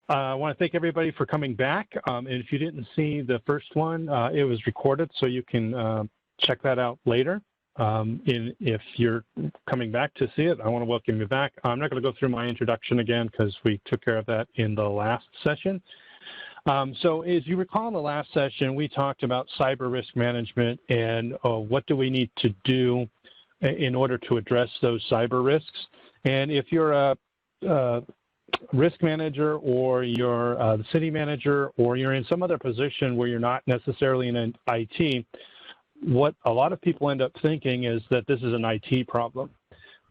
I want to thank everybody for coming back. And if you didn't see the first one, it was recorded, so you can check that out later. If you're coming back to see it, I want to welcome you back. I'm not going to go through my introduction again because we took care of that in the last session. So as you recall in the last session, we talked about cyber risk management and what do we need to do in order to address those cyber risks. And if you're a risk manager, or you're the city manager, or you're in some other position where you're not necessarily in IT, what a lot of people end up thinking is that this is an IT problem.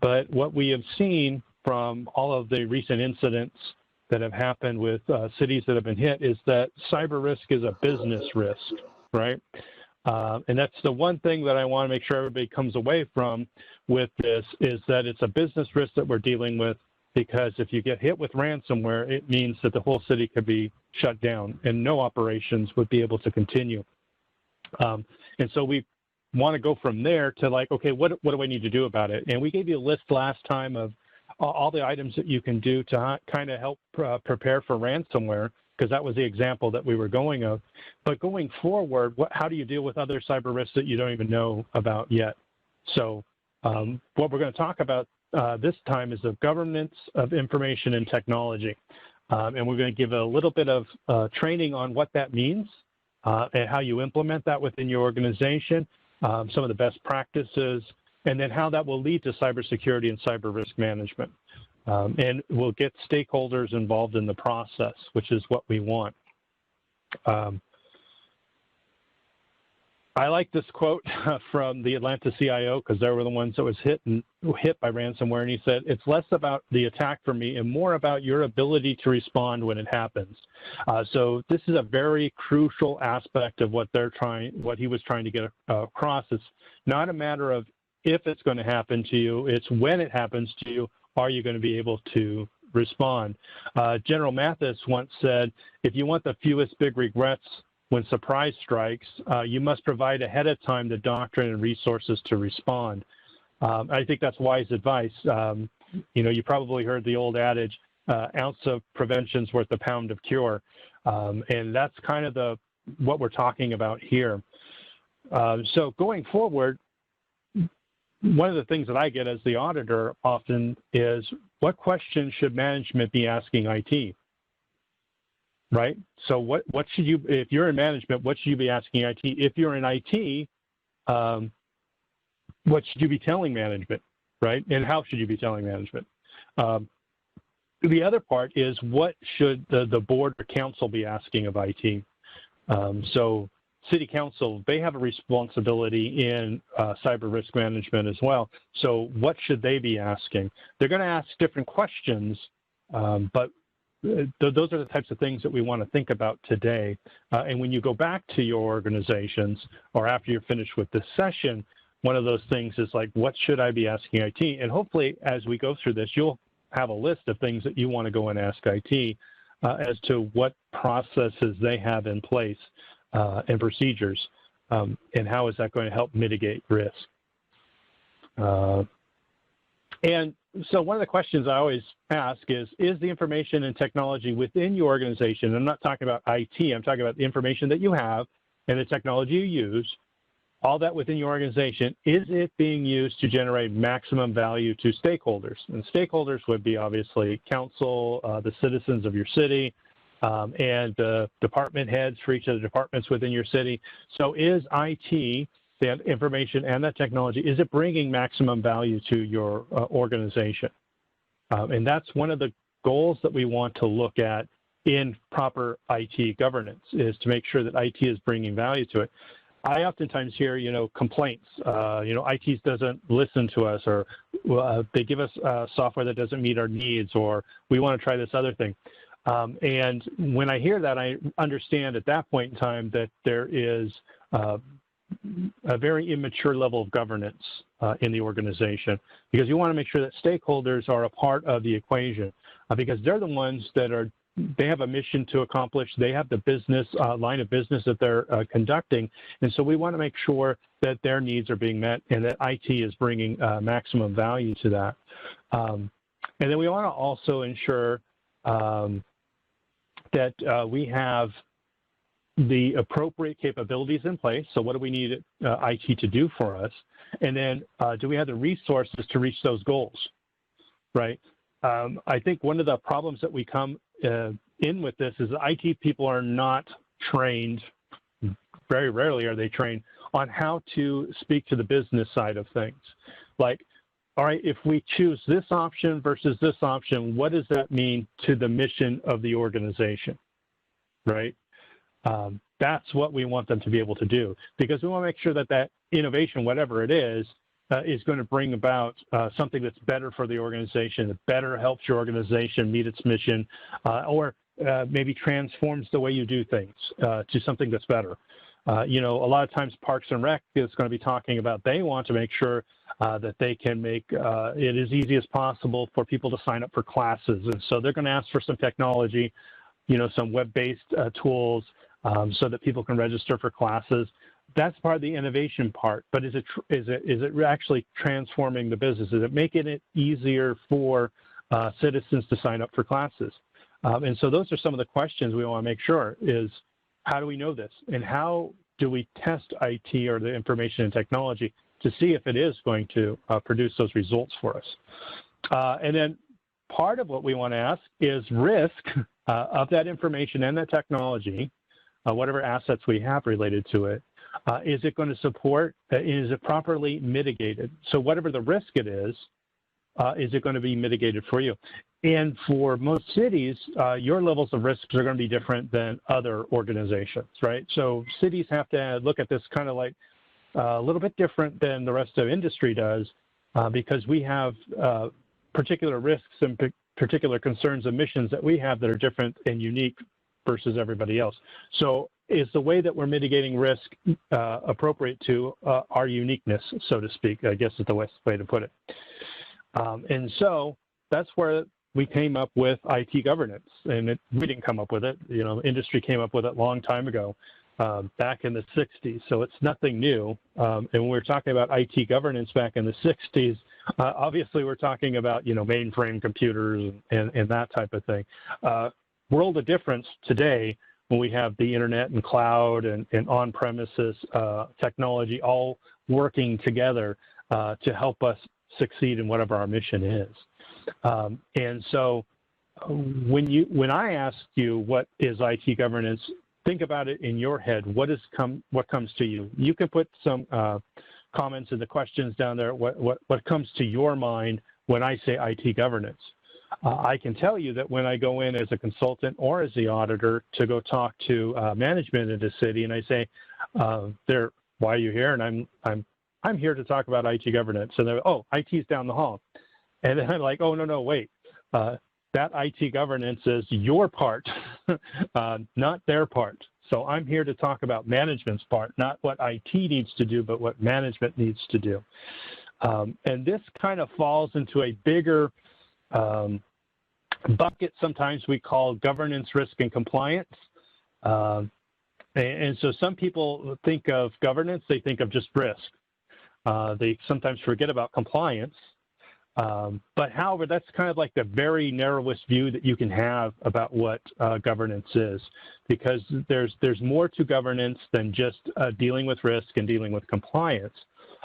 But what we have seen from all of the recent incidents that have happened with cities that have been hit is that cyber risk is a business risk, right? And that's the one thing that I want to make sure everybody comes away from with this, is that it's a business risk that we're dealing with, because if you get hit with ransomware, it means that the whole city could be shut down and no operations would be able to continue. And so we want to go from there to like, okay, what do I need to do about it? And we gave you a list last time of all the items that you can do to kind of help prepare for ransomware, because that was the example that we were going of. But going forward, how do you deal with other cyber risks that you don't even know about yet? So what we're going to talk about this time is the governance of information and technology. And we're going to give a little bit of training on what that means and how you implement that within your organization, some of the best practices, and then how that will lead to cybersecurity and cyber risk management. And we'll get stakeholders involved in the process, which is what we want. I like this quote from the Atlanta CIO, because they were the ones that was hit by ransomware, and he said, "It's less about the attack for me and more about your ability to respond when it happens." So this is a very crucial aspect of what he was trying to get across. It's not a matter of if it's going to happen to you; it's when it happens to you, are you going to be able to respond? General Mathis once said, "If you want the fewest big regrets when surprise strikes, you must provide ahead of time the doctrine and resources to respond." I think that's wise advice. You probably heard the old adage, ounce of prevention's worth a pound of cure. And that's kind of what we're talking about here. So going forward, one of the things that I get as the auditor often is, what questions should management be asking IT? Right? So what should you, if you're in management, what should you be asking IT? If you're in IT, what should you be telling management, right? And how should you be telling management? The other part is, what should the board or council be asking of IT? So city council, they have a responsibility in cyber risk management as well. So what should they be asking? They're going to ask different questions, but those are the types of things that we want to think about today. And when you go back to your organizations, or after you're finished with this session, one of those things is like, what should I be asking IT? And hopefully, as we go through this, you'll have a list of things that you want to go and ask IT as to what processes they have in place and procedures, and how is that going to help mitigate risk. And so one of the questions I always ask is the information and technology within your organization, I'm not talking about IT, I'm talking about the information that you have and the technology you use, all that within your organization, is it being used to generate maximum value to stakeholders? And stakeholders would be obviously council, the citizens of your city, and the department heads for each of the departments within your city. So is IT, that information and that technology, is it bringing maximum value to your organization? And that's one of the goals that we want to look at in proper IT governance, is to make sure that IT is bringing value to it. I oftentimes hear, complaints, IT doesn't listen to us, or they give us software that doesn't meet our needs, or we want to try this other thing. And when I hear that, I understand at that point in time that there is a very immature level of governance in the organization, because you want to make sure that stakeholders are a part of the equation, because they're the ones that they have a mission to accomplish. They have the business line of business that they're conducting. And so we want to make sure that their needs are being met and that IT is bringing maximum value to that. And then we want to also ensure that we have the appropriate capabilities in place. So what do we need IT to do for us? And then do we have the resources to reach those goals, right? I think one of the problems that we come in with this is that IT people are not trained, very rarely are they trained, on how to speak to the business side of things. Like, all right, if we choose this option versus this option, what does that mean to the mission of the organization, right? That's what we want them to be able to do, because we want to make sure that that innovation, whatever it is going to bring about something that's better for the organization, that better helps your organization meet its mission, or maybe transforms the way you do things to something that's better. You know, a lot of times Parks and Rec is going to be talking about they want to make sure that they can make it as easy as possible for people to sign up for classes. And so they're going to ask for some technology, you know, some web-based tools so that people can register for classes. That's part of the innovation part, but is it actually transforming the business? Is it making it easier for citizens to sign up for classes? And so those are some of the questions we want to make sure is, how do we know this? And how do we test IT or the information and technology to see if it is going to produce those results for us? And then part of what we want to ask is risk of that information and that technology, whatever assets we have related to it. Is it going to support, is it properly mitigated? So whatever the risk it is it going to be mitigated for you? And for most cities, your levels of risks are going to be different than other organizations, right? So cities have to look at this kind of like a little bit different than the rest of industry does, because we have particular risks and particular concerns and missions that we have that are different and unique versus everybody else. So is the way that we're mitigating risk appropriate to our uniqueness, so to speak, I guess is the best way to put it. And so that's where we came up with IT governance. And we didn't come up with it, you know, industry came up with it a long time ago, back in the 60s. So it's nothing new. And when we're talking about IT governance back in the 60s, obviously we're talking about, you know, mainframe computers and that type of thing. World of difference today when we have the internet and cloud and on-premises technology all working together to help us succeed in whatever our mission is. And so when I ask you what is IT governance, think about it in your head. What comes to you? You can put some comments in the questions down there. What comes to your mind when I say IT governance? I can tell you that when I go in as a consultant or as the auditor to go talk to management in the city, and I say, why are you here? And I'm here to talk about IT governance. And they're, oh, IT's down the hall. And then I'm like, oh, no, wait. That IT governance is your part, not their part. So I'm here to talk about management's part, not what IT needs to do, but what management needs to do. And this kind of falls into a bigger bucket sometimes we call governance, risk, and compliance. And so some people think of governance, they think of just risk. They sometimes forget about compliance. But however, that's kind of like the very narrowest view that you can have about what governance is, because there's more to governance than just dealing with risk and dealing with compliance.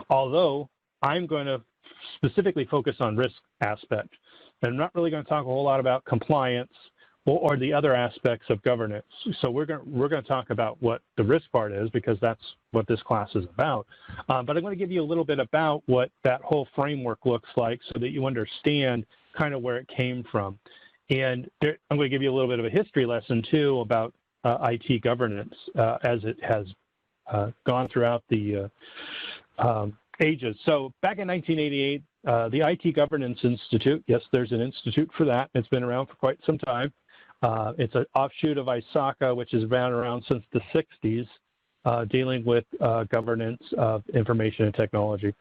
Although I'm going to specifically focus on risk aspect. I'm not really going to talk a whole lot about compliance or the other aspects of governance. So we're going to talk about what the risk part is, because that's what this class is about. But I'm going to give you a little bit about what that whole framework looks like so that you understand kind of where it came from. And I'm going to give you a little bit of a history lesson too about IT governance as it has gone throughout the ages. So back in 1988, the IT Governance Institute, yes, there's an institute for that. It's been around for quite some time. It's an offshoot of ISACA, which has been around since the 60s, dealing with governance of information and technology.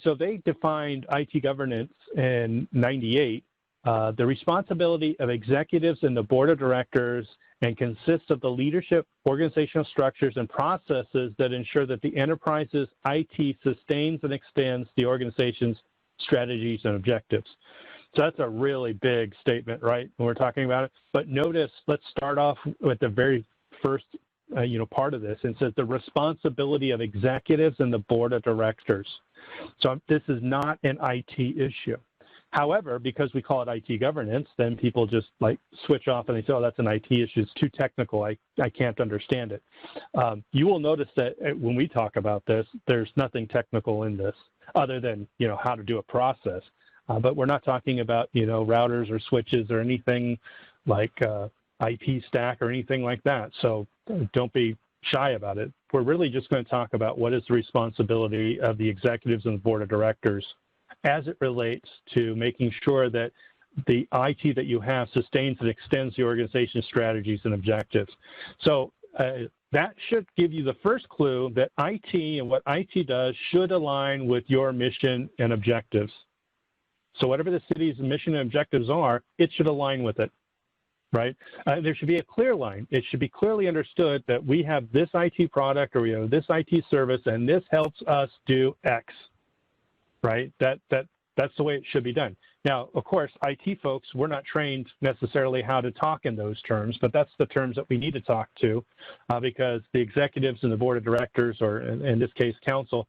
So they defined IT governance in 98, the responsibility of executives in the board of directors, and consists of the leadership, organizational structures, and processes that ensure that the enterprise's IT sustains and extends the organization's strategies and objectives. So that's a really big statement, right, when we're talking about it. But notice, let's start off with the very first part of this. It says the responsibility of executives and the board of directors. So this is not an IT issue. However, because we call it IT governance, then people just like switch off and they say, oh, that's an IT issue. It's too technical. I can't understand it. You will notice that when we talk about this, there's nothing technical in this other than, how to do a process. But we're not talking about, routers or switches or anything like IP stack or anything like that. So don't be shy about it. We're really just going to talk about what is the responsibility of the executives and the board of directors as it relates to making sure that the IT that you have sustains and extends the organization's strategies and objectives. So that should give you the first clue that IT and what IT does should align with your mission and objectives. So whatever the city's mission and objectives are, it should align with it, right? There should be a clear line. It should be clearly understood that we have this IT product or we have this IT service and this helps us do X, right? That's the way it should be done. Now, of course, IT folks, we're not trained necessarily how to talk in those terms, but that's the terms that we need to talk to because the executives and the board of directors, or in this case, council,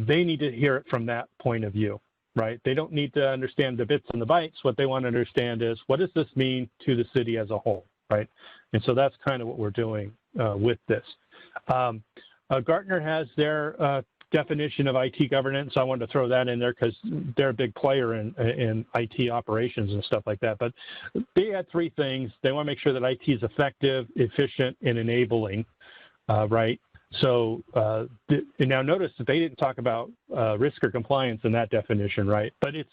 they need to hear it from that point of view. Right? They don't need to understand the bits and the bytes. What they want to understand is, what does this mean to the city as a whole, right? And so that's kind of what we're doing with this. Gartner has their definition of IT governance. I wanted to throw that in there because they're a big player in IT operations and stuff like that. But they had three things. They want to make sure that IT is effective, efficient, and enabling, right? So and now notice that they didn't talk about risk or compliance in that definition, right? But it's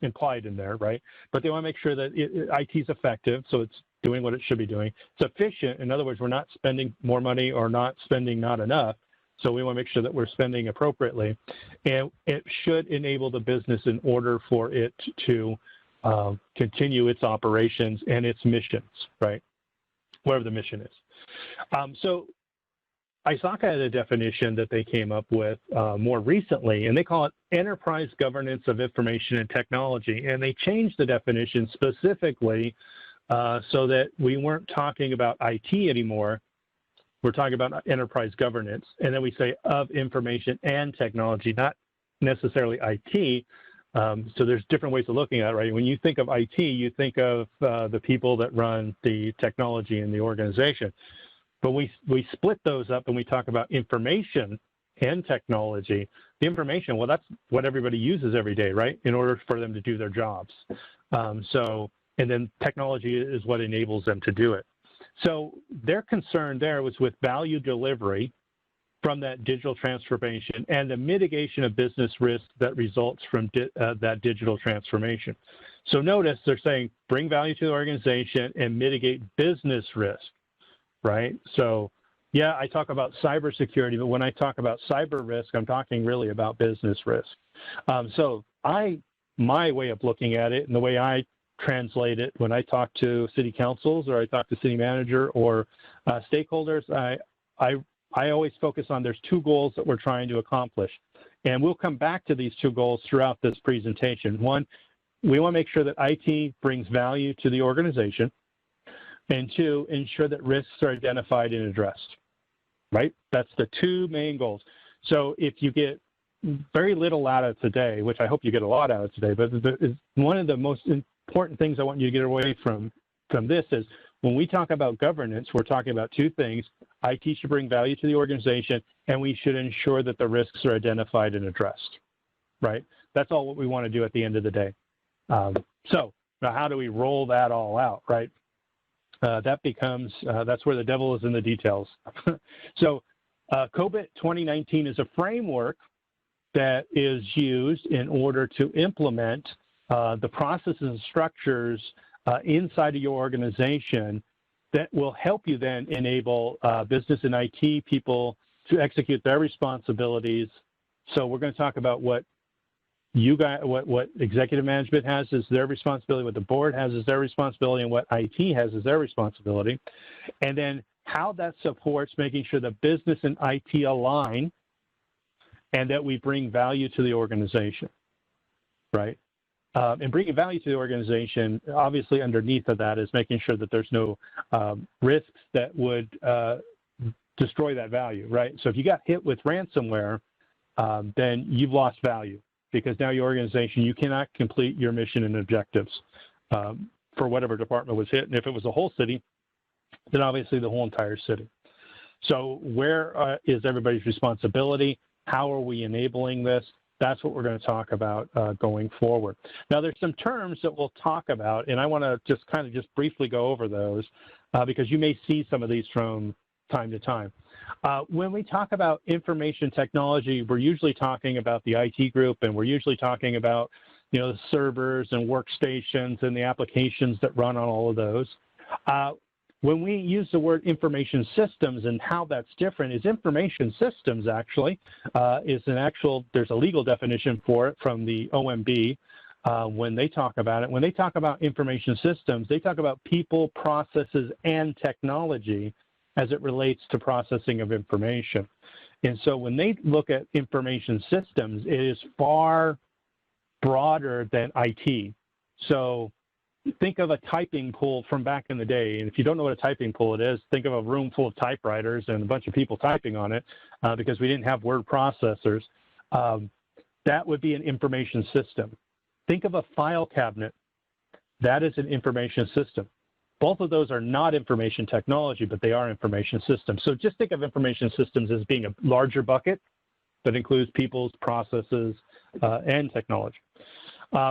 implied in there, right? But they want to make sure that IT is effective, so it's doing what it should be doing. It's efficient. In other words, we're not spending more money or not spending not enough. So we want to make sure that we're spending appropriately. And it should enable the business in order for it to continue its operations and its missions, right? Whatever the mission is. So ISACA had a definition that they came up with more recently, and they call it Enterprise Governance of Information and Technology. And they changed the definition specifically so that we weren't talking about IT anymore. We're talking about enterprise governance. And then we say of information and technology, not necessarily IT. So there's different ways of looking at it, right? When you think of IT, you think of the people that run the technology in the organization. But we split those up and we talk about information and technology. The information, well, that's what everybody uses every day, right, in order for them to do their jobs. And then technology is what enables them to do it. So their concern there was with value delivery from that digital transformation and the mitigation of business risk that results from that digital transformation. So notice they're saying bring value to the organization and mitigate business risk. Right? So, yeah, I talk about cybersecurity, but when I talk about cyber risk, I'm talking really about business risk. So my way of looking at it and the way I translate it when I talk to city councils or I talk to city manager or stakeholders, I always focus on there's two goals that we're trying to accomplish. And we'll come back to these two goals throughout this presentation. One, we want to make sure that IT brings value to the organization. And two, ensure that risks are identified and addressed, right? That's the two main goals. So if you get very little out of today, which I hope you get a lot out of today, but one of the most important things I want you to get away from this is when we talk about governance, we're talking about two things. IT should bring value to the organization, and we should ensure that the risks are identified and addressed, right? That's all what we want to do at the end of the day. So now how do we roll that all out, right? That becomes, that's where the devil is in the details. So COBIT 2019 is a framework that is used in order to implement the processes and structures inside of your organization that will help you then enable business and IT people to execute their responsibilities. So we're going to talk about what you guys, what executive management has as their responsibility, what the board has as their responsibility, and what IT has as their responsibility. And then how that supports making sure the business and IT align and that we bring value to the organization, right? and bringing value to the organization, obviously underneath of that is making sure that there's no risks that would destroy that value, right? So if you got hit with ransomware, then you've lost value because now your organization, you cannot complete your mission and objectives for whatever department was hit. And if it was a whole city, then obviously the whole entire city. So where is everybody's responsibility? How are we enabling this? That's what we're going to talk about going forward. Now, there's some terms that we'll talk about, and I want to just briefly go over those because you may see some of these from time to time. When we talk about information technology, we're usually talking about the IT group, and we're usually talking about, you know, the servers and workstations and the applications that run on all of those. When we use the word information systems and how that's different is information systems actually there's a legal definition for it from the OMB when they talk about it. When they talk about information systems, they talk about people, processes, and technology as it relates to processing of information. And so when they look at information systems, it is far broader than IT. So think of a typing pool from back in the day. And if you don't know what a typing pool it is, think of a room full of typewriters and a bunch of people typing on it because we didn't have word processors. That would be an information system. Think of a file cabinet. That is an information system. Both of those are not information technology, but they are information systems. So just think of information systems as being a larger bucket that includes people's processes and technology.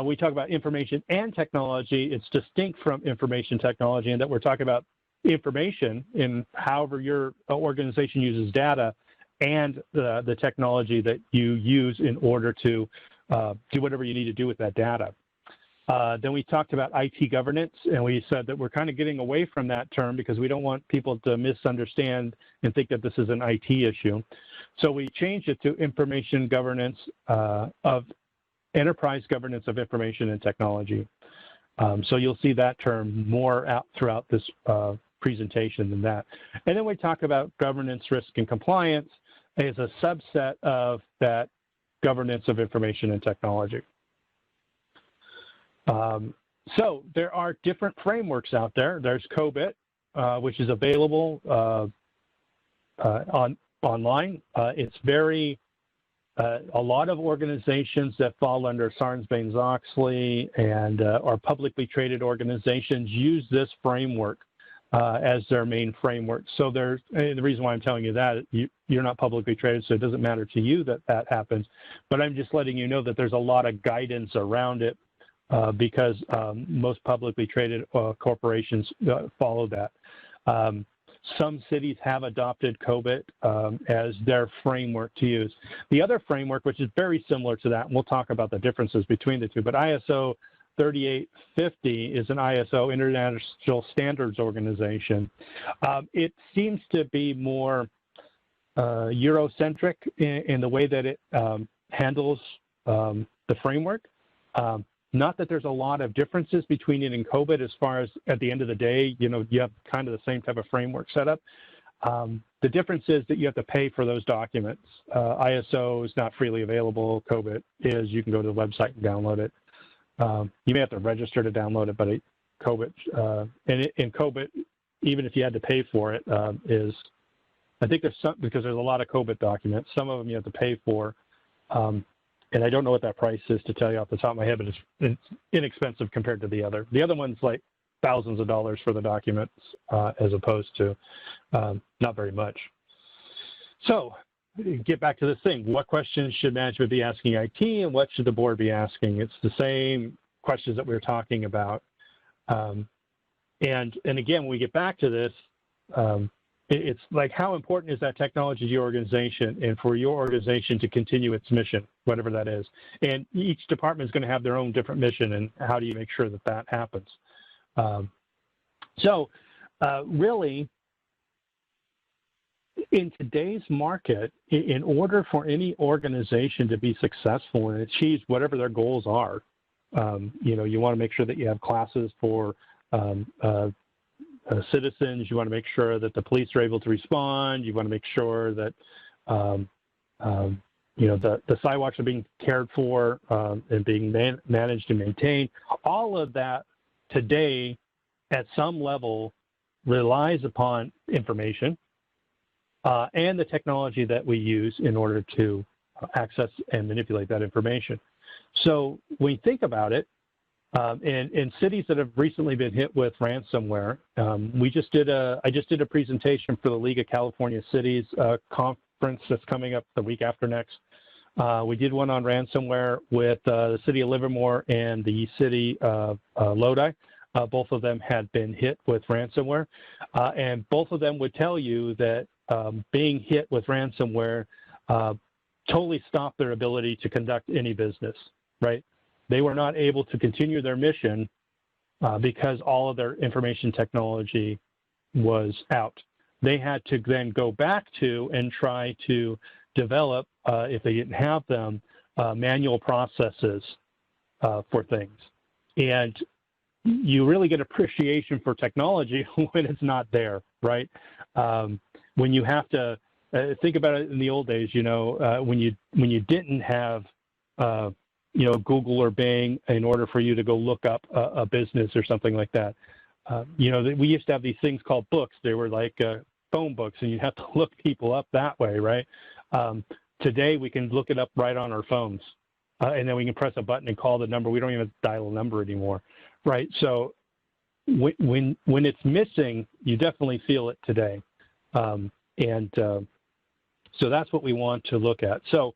We talk about information and technology. It's distinct from information technology in that we're talking about information in however your organization uses data and the technology that you use in order to do whatever you need to do with that data. Then we talked about IT governance, and we said that we're kind of getting away from that term because we don't want people to misunderstand and think that this is an IT issue. So we changed it to information governance of enterprise governance of information and technology. So you'll see that term more out throughout this presentation than that. And then we talk about governance, risk, and compliance as a subset of that governance of information and technology. So there are different frameworks out there. There's COBIT, which is available online. It's very a lot of organizations that fall under Sarbanes-Oxley and are publicly traded organizations use this framework as their main framework. So there's, and the reason why I'm telling you that, you're not publicly traded, so it doesn't matter to you that that happens. But I'm just letting you know that there's a lot of guidance around it because most publicly traded corporations follow that. Some cities have adopted COBIT as their framework to use. The other framework, which is very similar to that, and we'll talk about the differences between the two, but ISO 3850 is an ISO, International Standards Organization. It seems to be more Eurocentric in the way that it handles the framework. Not that there's a lot of differences between it and COBIT as far as at the end of the day, you know, you have kind of the same type of framework set up. The difference is that you have to pay for those documents. ISO is not freely available. COBIT is. You can go to the website and download it. You may have to register to download it, but COBIT, and COBIT, even if you had to pay for it, is, I think there's some, because there's a lot of COBIT documents, some of them you have to pay for. And I don't know what that price is to tell you off the top of my head, but it's inexpensive compared to the other. The other one's like thousands of dollars for the documents as opposed to not very much. So get back to this thing. What questions should management be asking IT and what should the board be asking? It's the same questions that we were talking about. And again, when we get back to this, it's like, how important is that technology to your organization and for your organization to continue its mission, whatever that is? And each department is going to have their own different mission, and how do you make sure that that happens? Really, in today's market, in order for any organization to be successful and achieve whatever their goals are, you know, you want to make sure that you have classes for citizens. You want to make sure that the police are able to respond. You want to make sure that the sidewalks are being cared for and being managed and maintained. All of that today, at some level, relies upon information and the technology that we use in order to access and manipulate that information. So when you think about it, in cities that have recently been hit with ransomware, I just did a presentation for the League of California Cities conference that's coming up the week after next. We did one on ransomware with the city of Livermore and the city of Lodi. Both of them had been hit with ransomware, and both of them would tell you that being hit with ransomware totally stopped their ability to conduct any business, right? They were not able to continue their mission because all of their information technology was out. They had to then go back to and try to develop, if they didn't have them, manual processes for things. And you really get appreciation for technology when it's not there, right? When you have to think about it in the old days, when you didn't have Google or Bing in order for you to go look up a business or something like that. We used to have these things called books. They were like phone books, and you'd have to look people up that way, right? Today, we can look it up right on our phones, and then we can press a button and call the number. We don't even dial a number anymore, right? So when it's missing, you definitely feel it today. So that's what we want to look at. So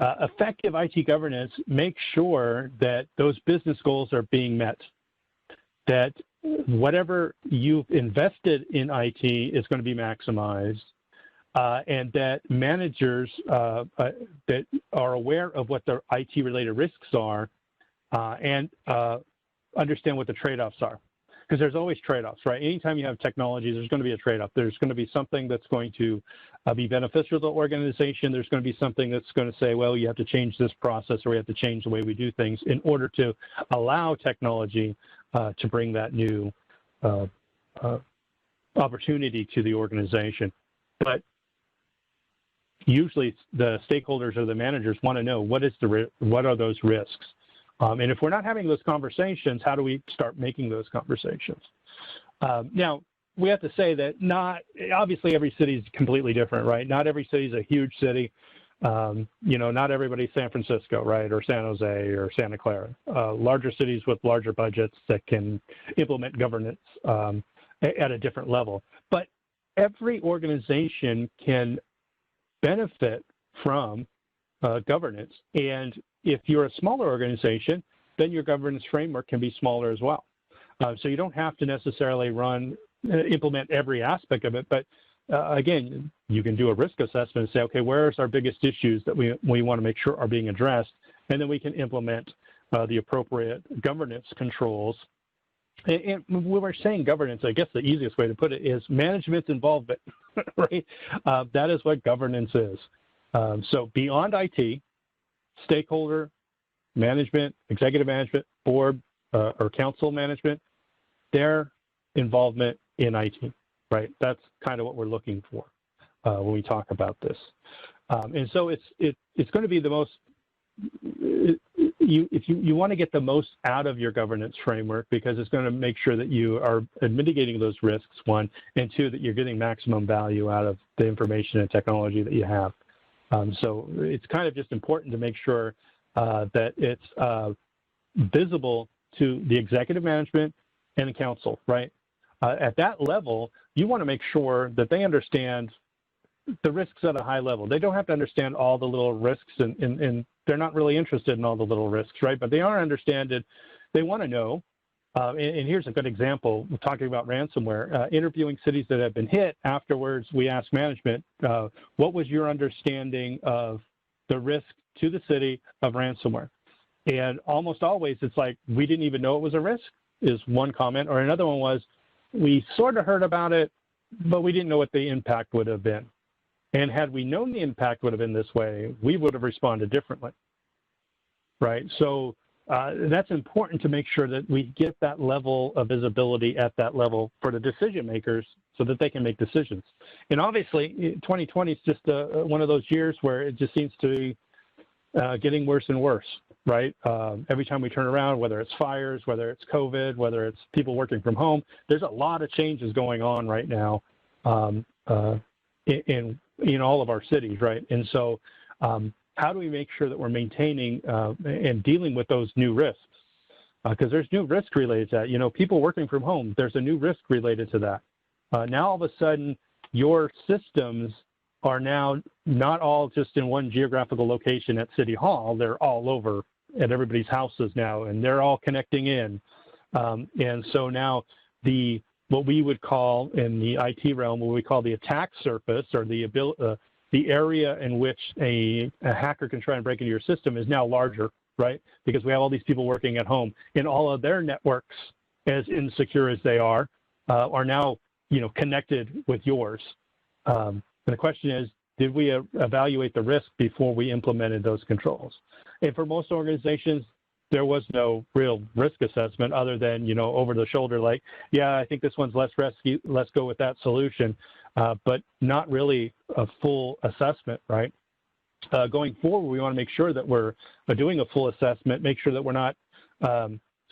effective IT governance makes sure that those business goals are being met, that whatever you've invested in IT is going to be maximized, and that managers that are aware of what their IT-related risks are and understand what the trade-offs are. Because there's always trade-offs, right? Anytime you have technology, there's going to be a trade-off. There's going to be something that's going to be beneficial to the organization. There's going to be something that's going to say, well, you have to change this process, or we have to change the way we do things in order to allow technology to bring that new opportunity to the organization. But usually the stakeholders or the managers want to know what are those risks. And if we're not having those conversations, how do we start making those conversations? Now, we have to say that obviously every city is completely different, right? Not every city is a huge city. Not everybody's San Francisco, right? Or San Jose or Santa Clara. Larger cities with larger budgets that can implement governance at a different level. But every organization can benefit from governance. And if you're a smaller organization, then your governance framework can be smaller as well. So you don't have to necessarily implement every aspect of it, but again, you can do a risk assessment and say, okay, where's our biggest issues that we want to make sure are being addressed, and then we can implement the appropriate governance controls. And when we're saying governance, I guess the easiest way to put it is management involvement, right? That is what governance is. So beyond IT, stakeholder management, executive management, board or council management, their involvement in IT, right? That's kind of what we're looking for when we talk about this. And so it's going to be the most, if you want to get the most out of your governance framework, because it's going to make sure that you are mitigating those risks, one, and two, that you're getting maximum value out of the information and technology that you have. So it's kind of just important to make sure that it's visible to the executive management and the council, right? At that level, you want to make sure that they understand the risks at a high level. They don't have to understand all the little risks, and they're not really interested in all the little risks, right? But they are understanding. They want to know. And here's a good example. We're talking about ransomware. Interviewing cities that have been hit, afterwards we asked management, what was your understanding of the risk to the city of ransomware? And almost always it's like, we didn't even know it was a risk, is one comment. Or another one was, we sort of heard about it, but we didn't know what the impact would have been. And had we known the impact would have been this way, we would have responded differently, right? So that's important to make sure that we get that level of visibility at that level for the decision makers so that they can make decisions. And obviously, 2020 is just one of those years where it just seems to be getting worse and worse, right? Every time we turn around, whether it's fires, whether it's COVID, whether it's people working from home, there's a lot of changes going on right now in all of our cities, right? And so how do we make sure that we're maintaining and dealing with those new risks? Because there's new risk related to that. You know, people working from home, there's a new risk related to that. Now all of a sudden, your systems are now not all just in one geographical location at City Hall. They're all over at everybody's houses now, and they're all connecting in. And so now what we would call in the IT realm, what we call the attack surface, or the area in which a hacker can try and break into your system, is now larger, right? Because we have all these people working at home, and all of their networks, as insecure as they are now, you know, connected with yours. And the question is, did we evaluate the risk before we implemented those controls? And for most organizations, there was no real risk assessment other than, you know, over the shoulder, like, yeah, I think this one's less risky, let's go with that solution, but not really a full assessment, right? Going forward, we want to make sure that we're doing a full assessment, make sure that we're not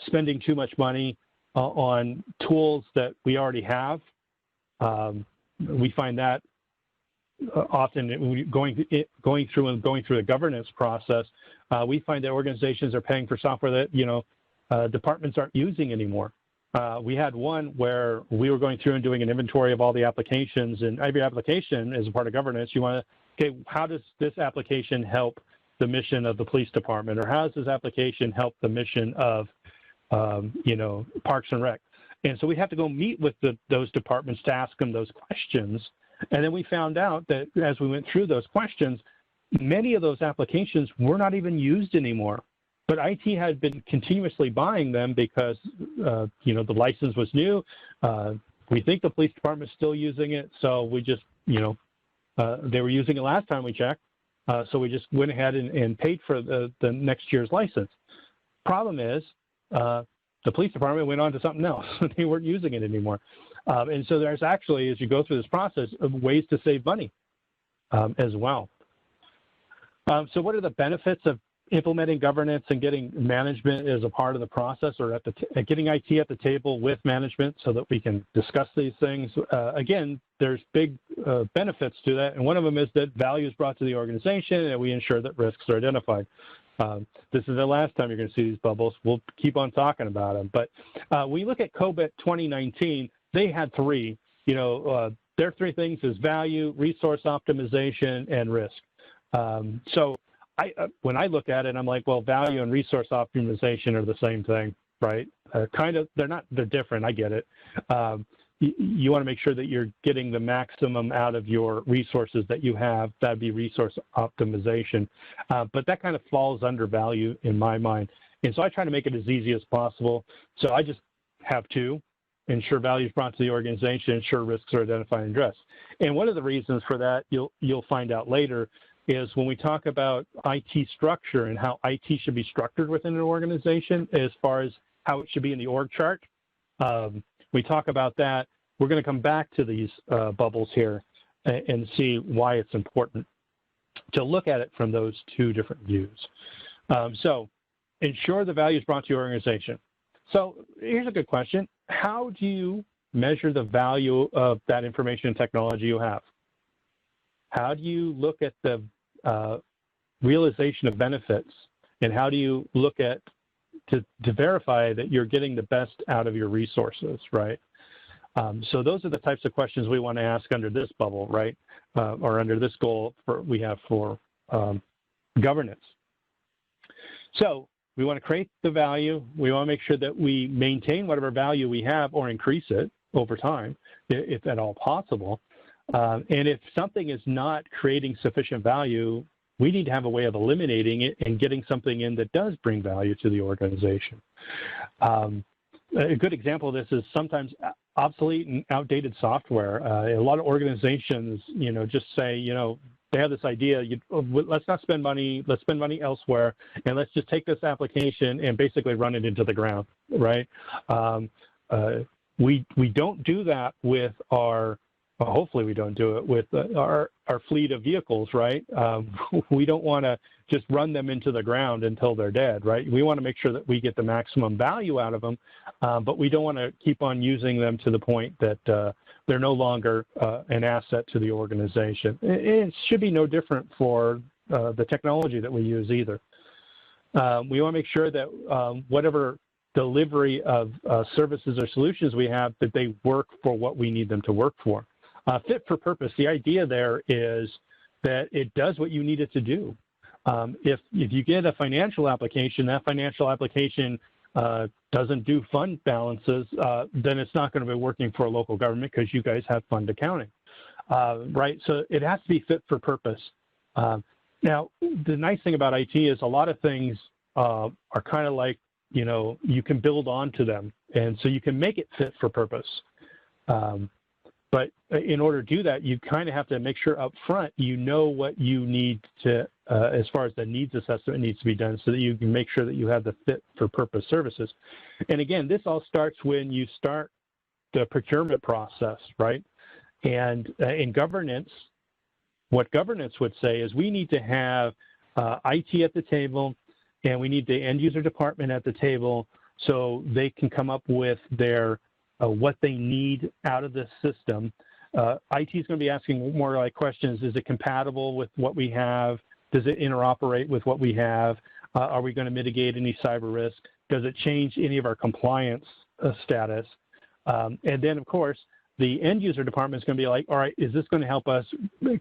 spending too much money on tools that we already have. We find that often going through the governance process, we find that organizations are paying for software that, you know, departments aren't using anymore. We had one where we were going through and doing an inventory of all the applications, and every application as a part of governance, you want to, okay, how does this application help the mission of the police department, or how does this application help the mission of, you know, Parks and Rec? And so we have to go meet with those departments to ask them those questions. And then we found out that as we went through those questions, many of those applications were not even used anymore. But IT had been continuously buying them because, you know, the license was new. We think the police department is still using it. So we just, you know, they were using it last time we checked. So we just went ahead and paid for the next year's license. Problem is, the police department went on to something else. They weren't using it anymore. And so there's actually, as you go through this process, ways to save money as well. So what are the benefits of implementing governance and getting management as a part of the process, or getting IT at the table with management so that we can discuss these things? Again, there's big benefits to that. And one of them is that value is brought to the organization and we ensure that risks are identified. This is the last time you're going to see these bubbles. We'll keep on talking about them. But when you look at COBIT 2019, they had three. You know, their three things is value, resource optimization, and risk. So when I look at it, I'm like, well, value and resource optimization are the same thing, right? Kind of, they're different. I get it. You want to make sure that you're getting the maximum out of your resources that you have. That'd be resource optimization. But that kind of falls under value in my mind. And so I try to make it as easy as possible. So I just have two: ensure value is brought to the organization, ensure risks are identified and addressed. And one of the reasons for that, you'll find out later, is when we talk about IT structure and how IT should be structured within an organization as far as how it should be in the org chart. We talk about that. We're going to come back to these bubbles here and see why it's important to look at it from those two different views. So ensure the value is brought to your organization. So here's a good question. How do you measure the value of that information and technology you have? How do you look at the realization of benefits? And how do you look at to verify that you're getting the best out of your resources, right? So those are the types of questions we want to ask under this bubble, right? Or under this goal we have for governance. So we want to create the value. We want to make sure that we maintain whatever value we have or increase it over time, if at all possible. And if something is not creating sufficient value, we need to have a way of eliminating it and getting something in that does bring value to the organization. A good example of this is sometimes obsolete and outdated software. A lot of organizations, you know, just say, you know, they have this idea, let's not spend money, let's spend money elsewhere, and let's just take this application and basically run it into the ground, right? We don't do that with our, hopefully we don't do it with our fleet of vehicles, right? We don't want to just run them into the ground until they're dead, right? We want to make sure that we get the maximum value out of them, but we don't want to keep on using them to the point that they're no longer an asset to the organization. It should be no different for the technology that we use either. We want to make sure that whatever delivery of services or solutions we have, that they work for what we need them to work for. Fit for purpose, the idea there is that it does what you need it to do. If you get a financial application, that financial application doesn't do fund balances, then it's not going to be working for a local government because you guys have fund accounting, right? So it has to be fit for purpose. Now, the nice thing about IT is a lot of things are kind of like, you know, you can build onto them, and so you can make it fit for purpose. But in order to do that, you kind of have to make sure up front you know what you need to, as far as the needs assessment needs to be done, so that you can make sure that you have the fit for purpose services. And again, this all starts when you start the procurement process, right? And in governance, what governance would say is we need to have IT at the table, and we need the end user department at the table so they can come up with their what they need out of the system. IT is going to be asking more like questions. Is it compatible with what we have? Does it interoperate with what we have? Are we going to mitigate any cyber risk? Does it change any of our compliance status? And then, of course, the end user department is going to be like, all right, is this going to help us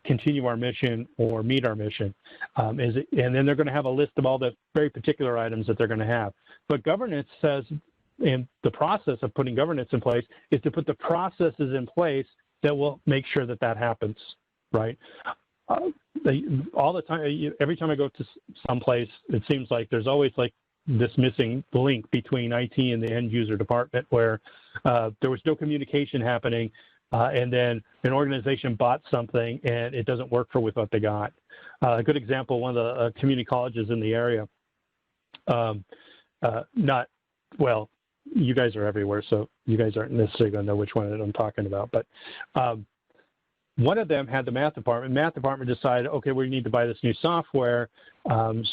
continue our mission or meet our mission? And then they're going to have a list of all the very particular items that they're going to have. But governance says, and the process of putting governance in place is to put the processes in place that will make sure that that happens, right? All the time, every time I go to someplace, it seems like there's always like this missing link between IT and the end user department where there was no communication happening, and then an organization bought something and it doesn't work for with what they got. A good example, one of the community colleges in the area, well, you guys are everywhere, so you guys aren't necessarily going to know which one I'm talking about. But one of them had the math department. Math department decided, okay, we need to buy this new software.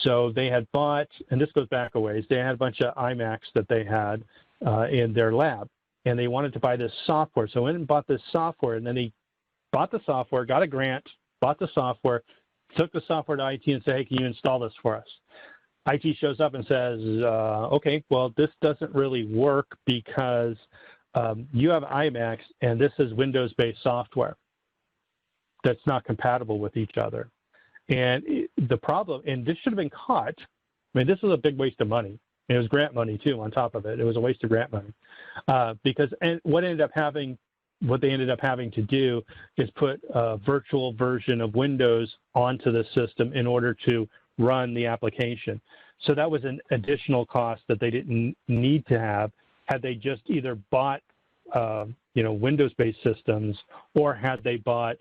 So they had bought, and this goes back a ways, they had a bunch of iMacs that they had in their lab, and they wanted to buy this software. So they went and bought this software, and then they bought the software, got a grant, bought the software, took the software to IT and said, hey, can you install this for us? IT shows up and says, okay, well, this doesn't really work because you have iMacs and this is Windows-based software that's not compatible with each other. And the problem, and this should have been caught, I mean, this was a big waste of money. And it was grant money too on top of it. It was a waste of grant money because what they ended up having to do is put a virtual version of Windows onto the system in order to run the application. So that was an additional cost that they didn't need to have had they just either bought Windows-based systems, or had they bought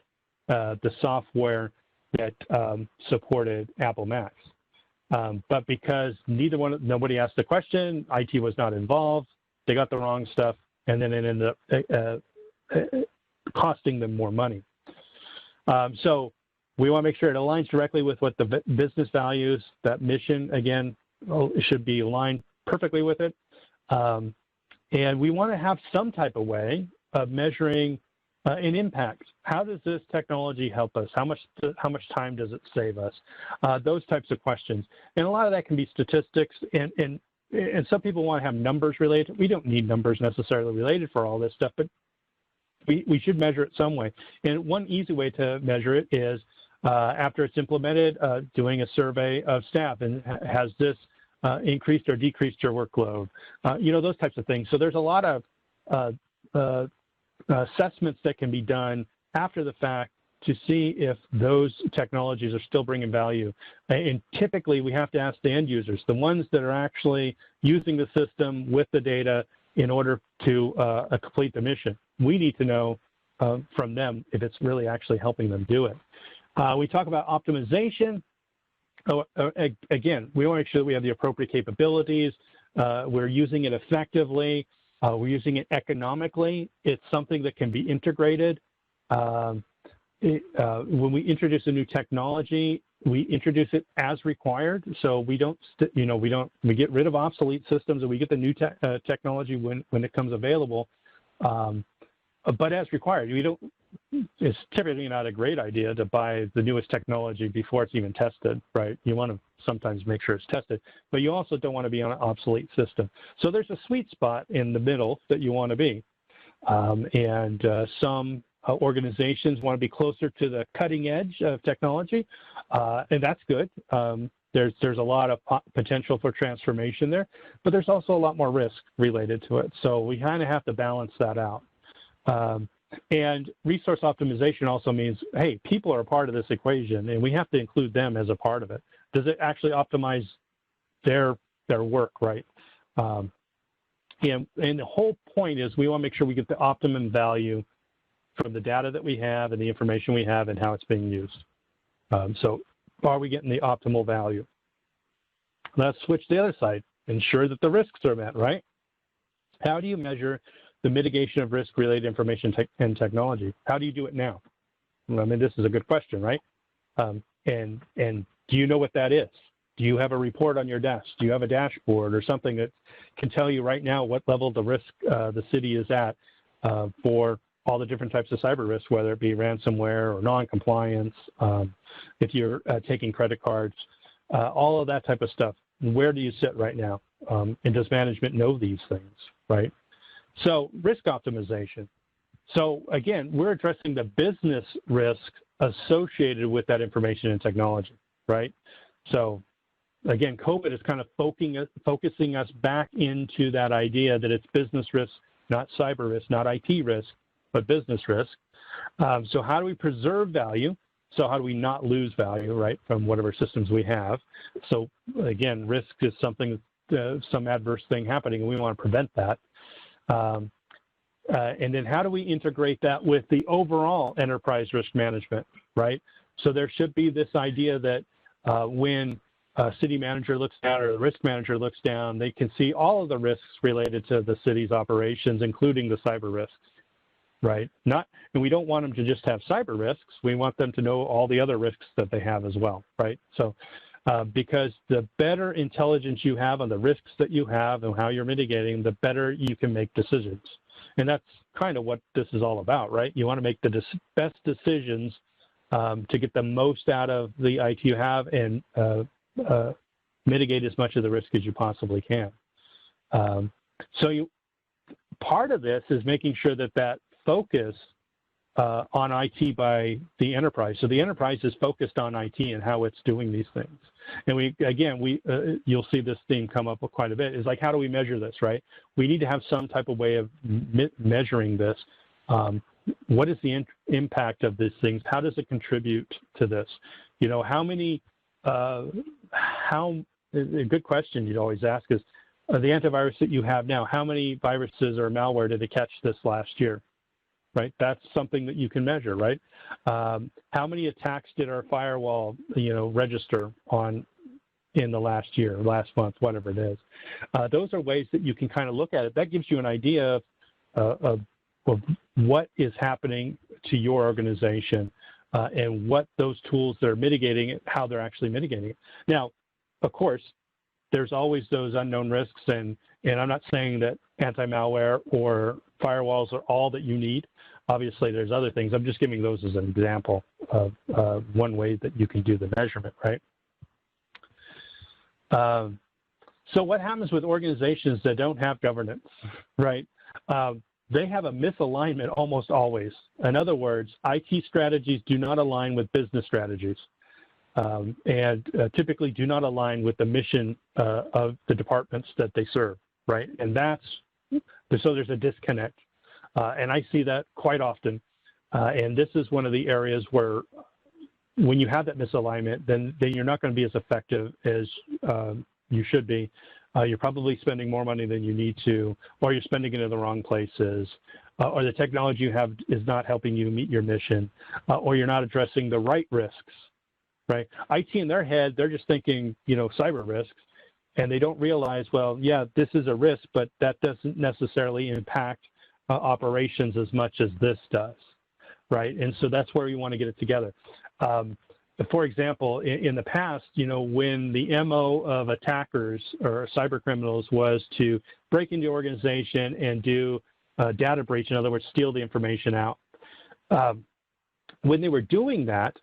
the software that supported Apple Macs. But because nobody asked the question, IT was not involved, they got the wrong stuff, and then it ended up costing them more money. So we want to make sure it aligns directly with what the business values, that mission, again, should be aligned perfectly with it. And we want to have some type of way of measuring an impact. How does this technology help us? How much time does it save us? Those types of questions. And a lot of that can be statistics, and some people want to have numbers related. We don't need numbers necessarily related for all this stuff, but we should measure it some way. And one easy way to measure it is after it's implemented, doing a survey of staff, and has this increased or decreased your workload? Those types of things. So there's a lot of assessments that can be done after the fact to see if those technologies are still bringing value. And typically, we have to ask the end users, the ones that are actually using the system with the data in order to complete the mission. We need to know from them if it's really actually helping them do it. We talk about optimization. Again, we want to make sure that we have the appropriate capabilities. We're using it effectively. We're using it economically. It's something that can be integrated. When we introduce a new technology, we introduce it as required. So we don't, we get rid of obsolete systems and we get the new technology when it comes available. But as required, it's typically not a great idea to buy the newest technology before it's even tested, right? You want to sometimes make sure it's tested, but you also don't want to be on an obsolete system. So there's a sweet spot in the middle that you want to be. Some organizations want to be closer to the cutting edge of technology, and that's good. There's a lot of potential for transformation there, but there's also a lot more risk related to it. So we kind of have to balance that out. And resource optimization also means, hey, people are a part of this equation, and we have to include them as a part of it. Does it actually optimize their work, right? And the whole point is we want to make sure we get the optimum value from the data that we have and the information we have and how it's being used. So are we getting the optimal value? Let's switch to the other side. Ensure that the risks are met, right? How do you measure the mitigation of risk-related information and technology? How do you do it now? I mean, this is a good question, right? And do you know what that is? Do you have a report on your desk? Do you have a dashboard or something that can tell you right now what level the risk the city is at for all the different types of cyber risks, whether it be ransomware or non-compliance, if you're taking credit cards, all of that type of stuff. Where do you sit right now? And does management know these things, right? So risk optimization. So again, we're addressing the business risk associated with that information and technology, right? So again, COVID is kind of focusing us back into that idea that it's business risk, not cyber risk, not IT risk, but business risk. So how do we preserve value? So how do we not lose value, right, from whatever systems we have? So again, risk is something, some adverse thing happening, and we want to prevent that. And then how do we integrate that with the overall enterprise risk management, right? So there should be this idea that when a city manager looks down or the risk manager looks down, they can see all of the risks related to the city's operations, including the cyber risks, right? And we don't want them to just have cyber risks. We want them to know all the other risks that they have as well, right? So because the better intelligence you have on the risks that you have and how you're mitigating, the better you can make decisions. And that's kind of what this is all about, right? You want to make the best decisions to get the most out of the IT you have and mitigate as much of the risk as you possibly can. Part of this is making sure that focus on IT by the enterprise. So the enterprise is focused on IT and how it's doing these things. And you'll see this theme come up quite a bit, is like, how do we measure this, right? We need to have some type of way of measuring this. What is the impact of these things? How does it contribute to this? You know, a good question you'd always ask is, the antivirus that you have now, how many viruses or malware did it catch this last year? Right, that's something that you can measure, right? How many attacks did our firewall, register on in the last year, last month, whatever it is? Those are ways that you can kind of look at it. That gives you an idea of what is happening to your organization and what those tools that are mitigating it, how they're actually mitigating it. Now, of course, there's always those unknown risks, and I'm not saying that anti-malware or firewalls are all that you need. Obviously, there's other things. I'm just giving those as an example of one way that you can do the measurement, right? So what happens with organizations that don't have governance, right? They have a misalignment almost always. In other words, IT strategies do not align with business strategies. And typically do not align with the mission of the departments that they serve, right? And so there's a disconnect. And I see that quite often. And this is one of the areas where when you have that misalignment, then you're not going to be as effective as you should be. You're probably spending more money than you need to, or you're spending it in the wrong places. or the technology you have is not helping you meet your mission, or you're not addressing the right risks, right? IT in their head, they're just thinking, cyber risks, and they don't realize, well, yeah, this is a risk, but that doesn't necessarily impact operations as much as this does, right? And so that's where we want to get it together. For example, in the past, when the MO of attackers or cyber criminals was to break into the organization and do data breach, in other words, steal the information out. When they were doing that,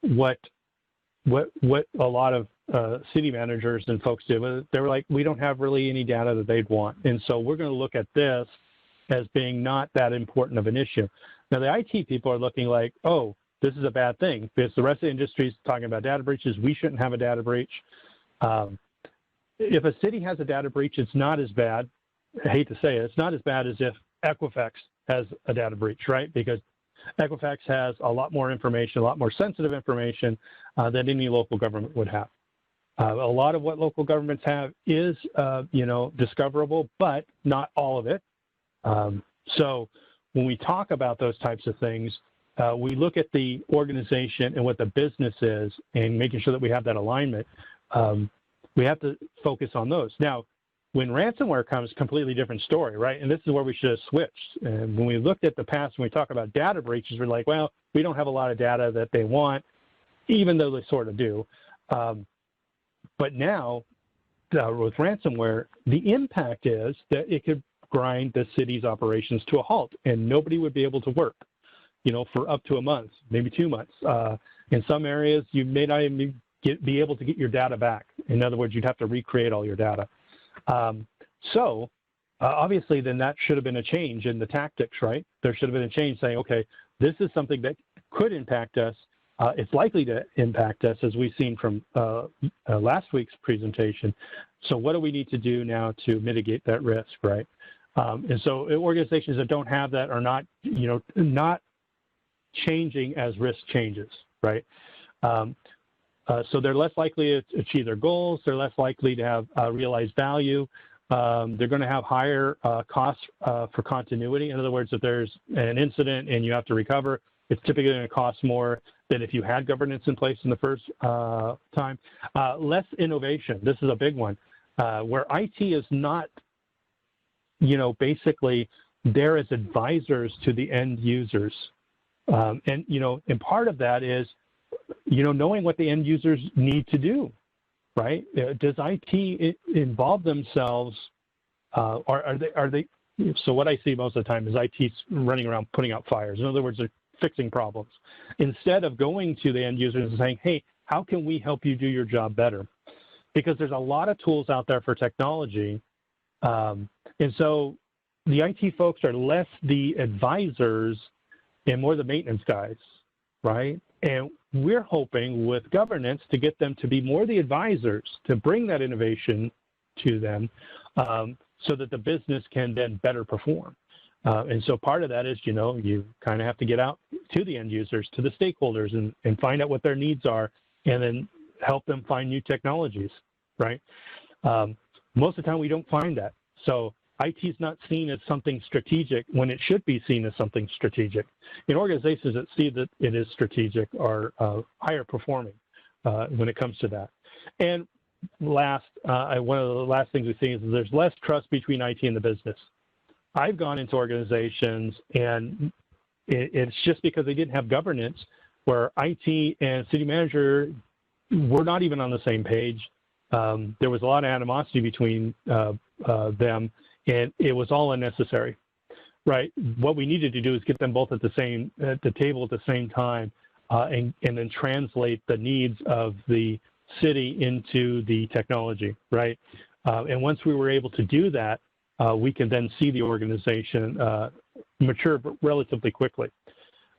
what a lot of city managers and folks did, they were like, we don't have really any data that they'd want. And so we're going to look at this as being not that important of an issue. Now, the IT people are looking like, oh, this is a bad thing because the rest of the industry is talking about data breaches. We shouldn't have a data breach. If a city has a data breach, it's not as bad. I hate to say it, it's not as bad as if Equifax has a data breach, right? Because Equifax has a lot more information, a lot more sensitive information than any local government would have. A lot of what local governments have is, discoverable, but not all of it. So when we talk about those types of things, we look at the organization and what the business is and making sure that we have that alignment. We have to focus on those. Now, when ransomware comes, completely different story, right? And this is where we should have switched. And when we looked at the past, when we talk about data breaches, we're like, well, we don't have a lot of data that they want, even though they sort of do. But now, with ransomware, the impact is that it could grind the city's operations to a halt, and nobody would be able to work, for up to a month, maybe 2 months. In some areas, you may not even be able to get your data back. In other words, you'd have to recreate all your data. Obviously, then that should have been a change in the tactics, right? There should have been a change saying, okay, this is something that could impact us. It's likely to impact us, as we've seen from last week's presentation. So what do we need to do now to mitigate that risk, right? And so organizations that don't have that are not, not changing as risk changes, right? So they're less likely to achieve their goals. They're less likely to have realized value. They're going to have higher costs for continuity. In other words, if there's an incident and you have to recover, it's typically going to cost more than if you had governance in place in the first time. Less innovation. This is a big one, where IT is not, basically there as advisors to the end users. And part of that is, knowing what the end users need to do, right? Does IT involve themselves, are they, so what I see most of the time is IT's running around putting out fires. In other words, they're fixing problems. Instead of going to the end users and saying, hey, how can we help you do your job better? Because there's a lot of tools out there for technology. And so the IT folks are less the advisors and more the maintenance guys, right? And we're hoping with governance to get them to be more the advisors, to bring that innovation to them so that the business can then better perform. And so part of that is, you kind of have to get out to the end users, to the stakeholders, and find out what their needs are, and then help them find new technologies, right? Most of the time we don't find that. So IT is not seen as something strategic when it should be seen as something strategic. In organizations that see that it is strategic are higher performing when it comes to that. And last, one of the last things we see is there's less trust between IT and the business. I've gone into organizations and it's just because they didn't have governance where IT and city manager were not even on the same page. There was a lot of animosity between them, and it was all unnecessary, right? What we needed to do is get them both at the table at the same time, and then translate the needs of the city into the technology, right? And once we were able to do that, we can then see the organization mature relatively quickly.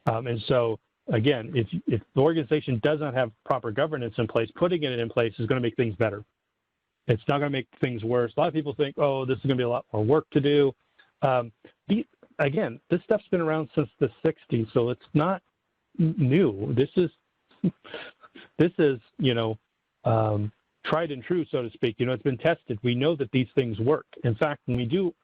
And so, again, if the organization does not have proper governance in place, putting it in place is going to make things better. It's not going to make things worse. A lot of people think, oh, this is going to be a lot more work to do. Again, this stuff's been around since the 60s, so it's not new. This is tried and true, so to speak. It's been tested. We know that these things work. In fact, when we do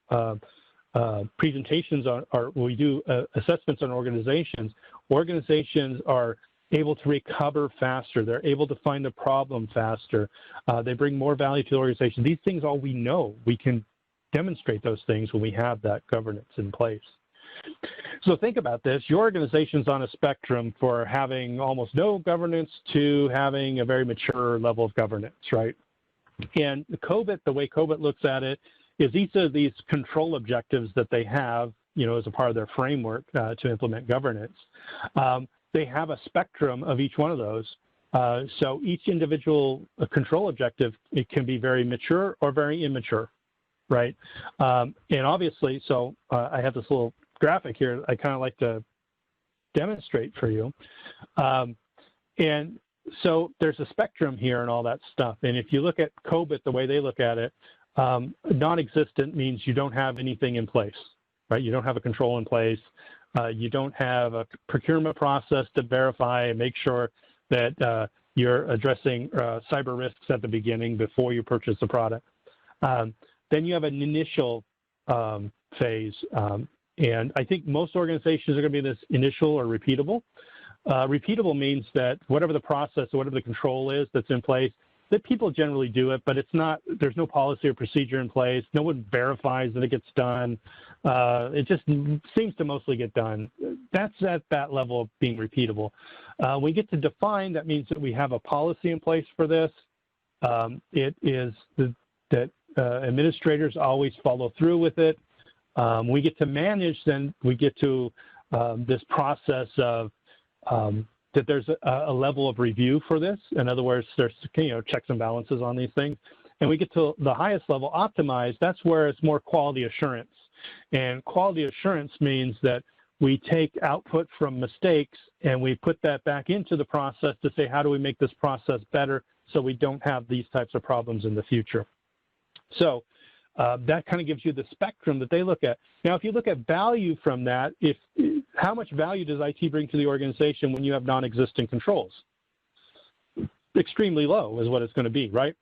presentations we do assessments on organizations. Organizations are able to recover faster. They're able to find the problem faster. They bring more value to the organization. These things all we know. We can demonstrate those things when we have that governance in place. So think about this. Your organization's on a spectrum for having almost no governance to having a very mature level of governance, right? And the way COBIT looks at it is each of these control objectives that they have, as a part of their framework to implement governance, they have a spectrum of each one of those. So each individual control objective, it can be very mature or very immature, right? And obviously, so I have this little graphic here I kind of like to demonstrate for you. And so there's a spectrum here and all that stuff. And if you look at COBIT, the way they look at it, non-existent means you don't have anything in place, right? You don't have a control in place. You don't have a procurement process to verify and make sure that you're addressing cyber risks at the beginning before you purchase the product. Then you have an initial phase. And I think most organizations are going to be this initial or repeatable. Repeatable means that whatever the process or whatever the control is that's in place, that people generally do it, but it's not, there's no policy or procedure in place. No one verifies that it gets done. It just seems to mostly get done. That's at that level of being repeatable. We get to define, that means that we have a policy in place for this. It is that administrators always follow through with it. We get to manage, then we get to this process of that there's a level of review for this. In other words, there's checks and balances on these things. And we get to the highest level, optimized. That's where it's more quality assurance. And quality assurance means that we take output from mistakes and we put that back into the process to say, how do we make this process better so we don't have these types of problems in the future? So that kind of gives you the spectrum that they look at. Now, if you look at value from that, how much value does IT bring to the organization when you have non-existent controls? Extremely low is what it's going to be, right?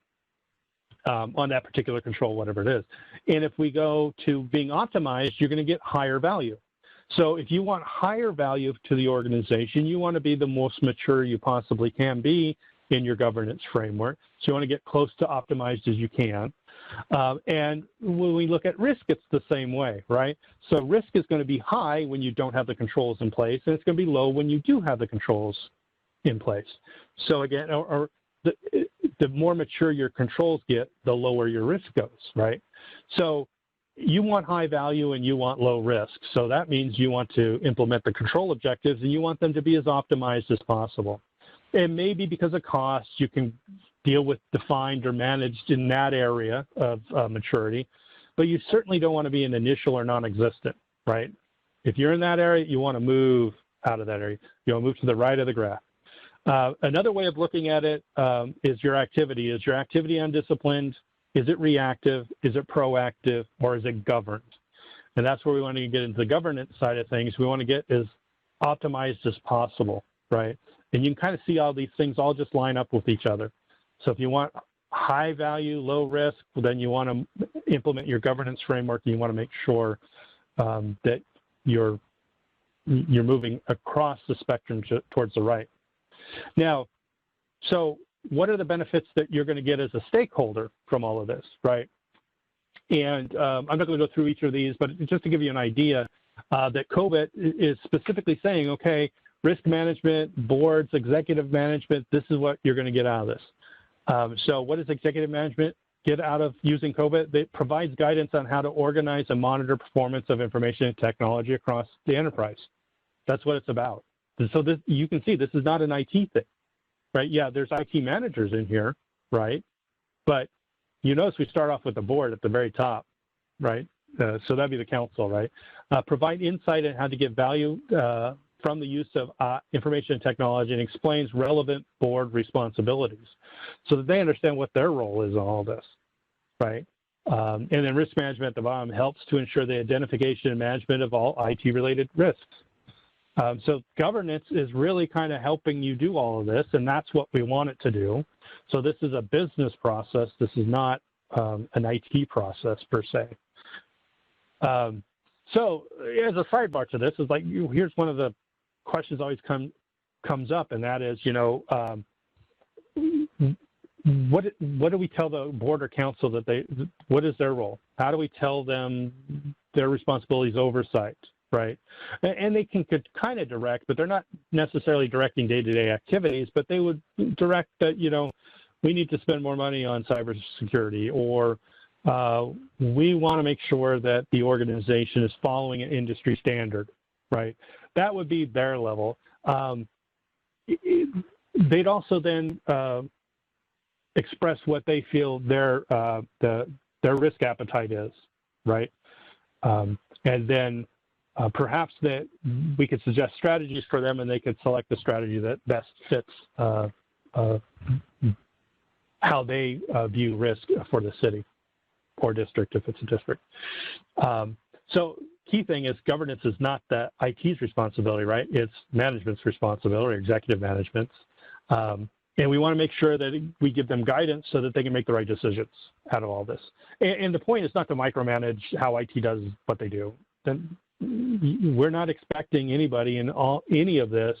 On that particular control, whatever it is. And if we go to being optimized, you're going to get higher value. So if you want higher value to the organization, you want to be the most mature you possibly can be in your governance framework. So you want to get close to optimized as you can. And when we look at risk, it's the same way, right? So risk is going to be high when you don't have the controls in place, and it's going to be low when you do have the controls in place. So again, the more mature your controls get, the lower your risk goes, right? So you want high value and you want low risk. So that means you want to implement the control objectives and you want them to be as optimized as possible. And maybe because of cost, you can deal with defined or managed in that area of maturity, but you certainly don't want to be an initial or non-existent, right? If you're in that area, you want to move out of that area. You want to move to the right of the graph. Another way of looking at it is your activity. Is your activity undisciplined? Is it reactive? Is it proactive? Or is it governed? And that's where we want to get into the governance side of things. We want to get as optimized as possible, right? And you can kind of see all these things all just line up with each other. So if you want high value, low risk, then you want to implement your governance framework and you want to make sure that you're moving across the spectrum towards the right. Now, so what are the benefits that you're going to get as a stakeholder from all of this, right? And I'm not going to go through each of these, but just to give you an idea that COBIT is specifically saying, okay, risk management, boards, executive management, this is what you're going to get out of this. So what does executive management get out of using COBIT? It provides guidance on how to organize and monitor performance of information and technology across the enterprise. That's what it's about. And so this, you can see this is not an IT thing, right? Yeah, there's IT managers in here, right? But you notice we start off with the board at the very top, right? So that'd be the council, right? Provide insight on how to get value from the use of information and technology and explains relevant board responsibilities so that they understand what their role is in all this, right? And then risk management at the bottom helps to ensure the identification and management of all IT-related risks. So governance is really kind of helping you do all of this, and that's what we want it to do. So this is a business process. This is not an IT process per se. So as a sidebar to this, is like here's one of the questions always comes up, and that is, what do we tell the board or council that what is their role? How do we tell them their responsibilities oversight, right? And they could kind of direct, but they're not necessarily directing day-to-day activities, but they would direct that, we need to spend more money on cybersecurity, or we want to make sure that the organization is following an industry standard, right? That would be their level. They'd also then express what they feel their risk appetite is, right? And then perhaps that we could suggest strategies for them, and they could select the strategy that best fits how they view risk for the city or district, if it's a district. So key thing is governance is not the IT's responsibility, right? It's management's responsibility, or executive management's. And we want to make sure that we give them guidance so that they can make the right decisions out of all this. And the point is not to micromanage how IT does what they do. Then we're not expecting anybody in any of this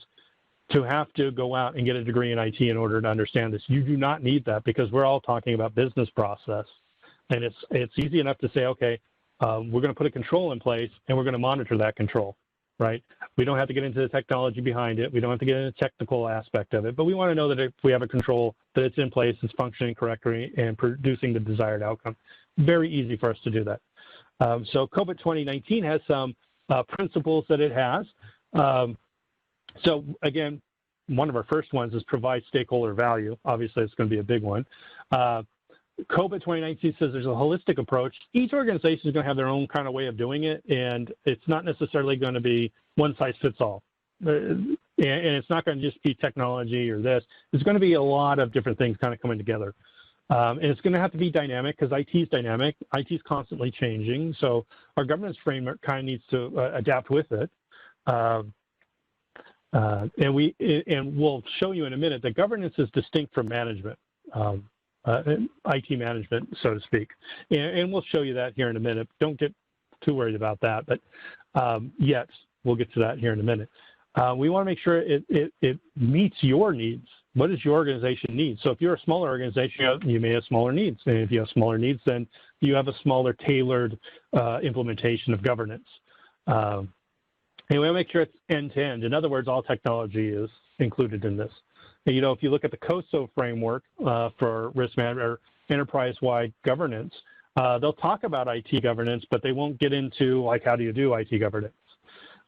to have to go out and get a degree in IT in order to understand this. You do not need that, because we're all talking about business process. And it's easy enough to say, okay, we're going to put a control in place and we're going to monitor that control, right? We don't have to get into the technology behind it. We don't have to get into the technical aspect of it, but we want to know that if we have a control, that it's in place, it's functioning correctly, and producing the desired outcome. Very easy for us to do that. So COVID 2019 has some principles that it has. So again, one of our first ones is provide stakeholder value. Obviously, it's going to be a big one. COVID 2019 says there's a holistic approach. Each organization is going to have their own kind of way of doing it, and it's not necessarily going to be one size fits all. And it's not going to just be technology or this. It's going to be a lot of different things kind of coming together. And it's going to have to be dynamic, because IT is dynamic. IT is constantly changing. So our governance framework kind of needs to adapt with it. And we'll show you in a minute that governance is distinct from management, IT management, so to speak. And we'll show you that here in a minute. Don't get too worried about that, but yes, we'll get to that here in a minute. We want to make sure it meets your needs. What does your organization need? So if you're a smaller organization, you may have smaller needs. And if you have smaller needs, then you have a smaller tailored implementation of governance. And we want to make sure it's end-to-end. In other words, all technology is included in this. And, if you look at the COSO framework for risk management or enterprise-wide governance, they'll talk about IT governance, but they won't get into, like, how do you do IT governance?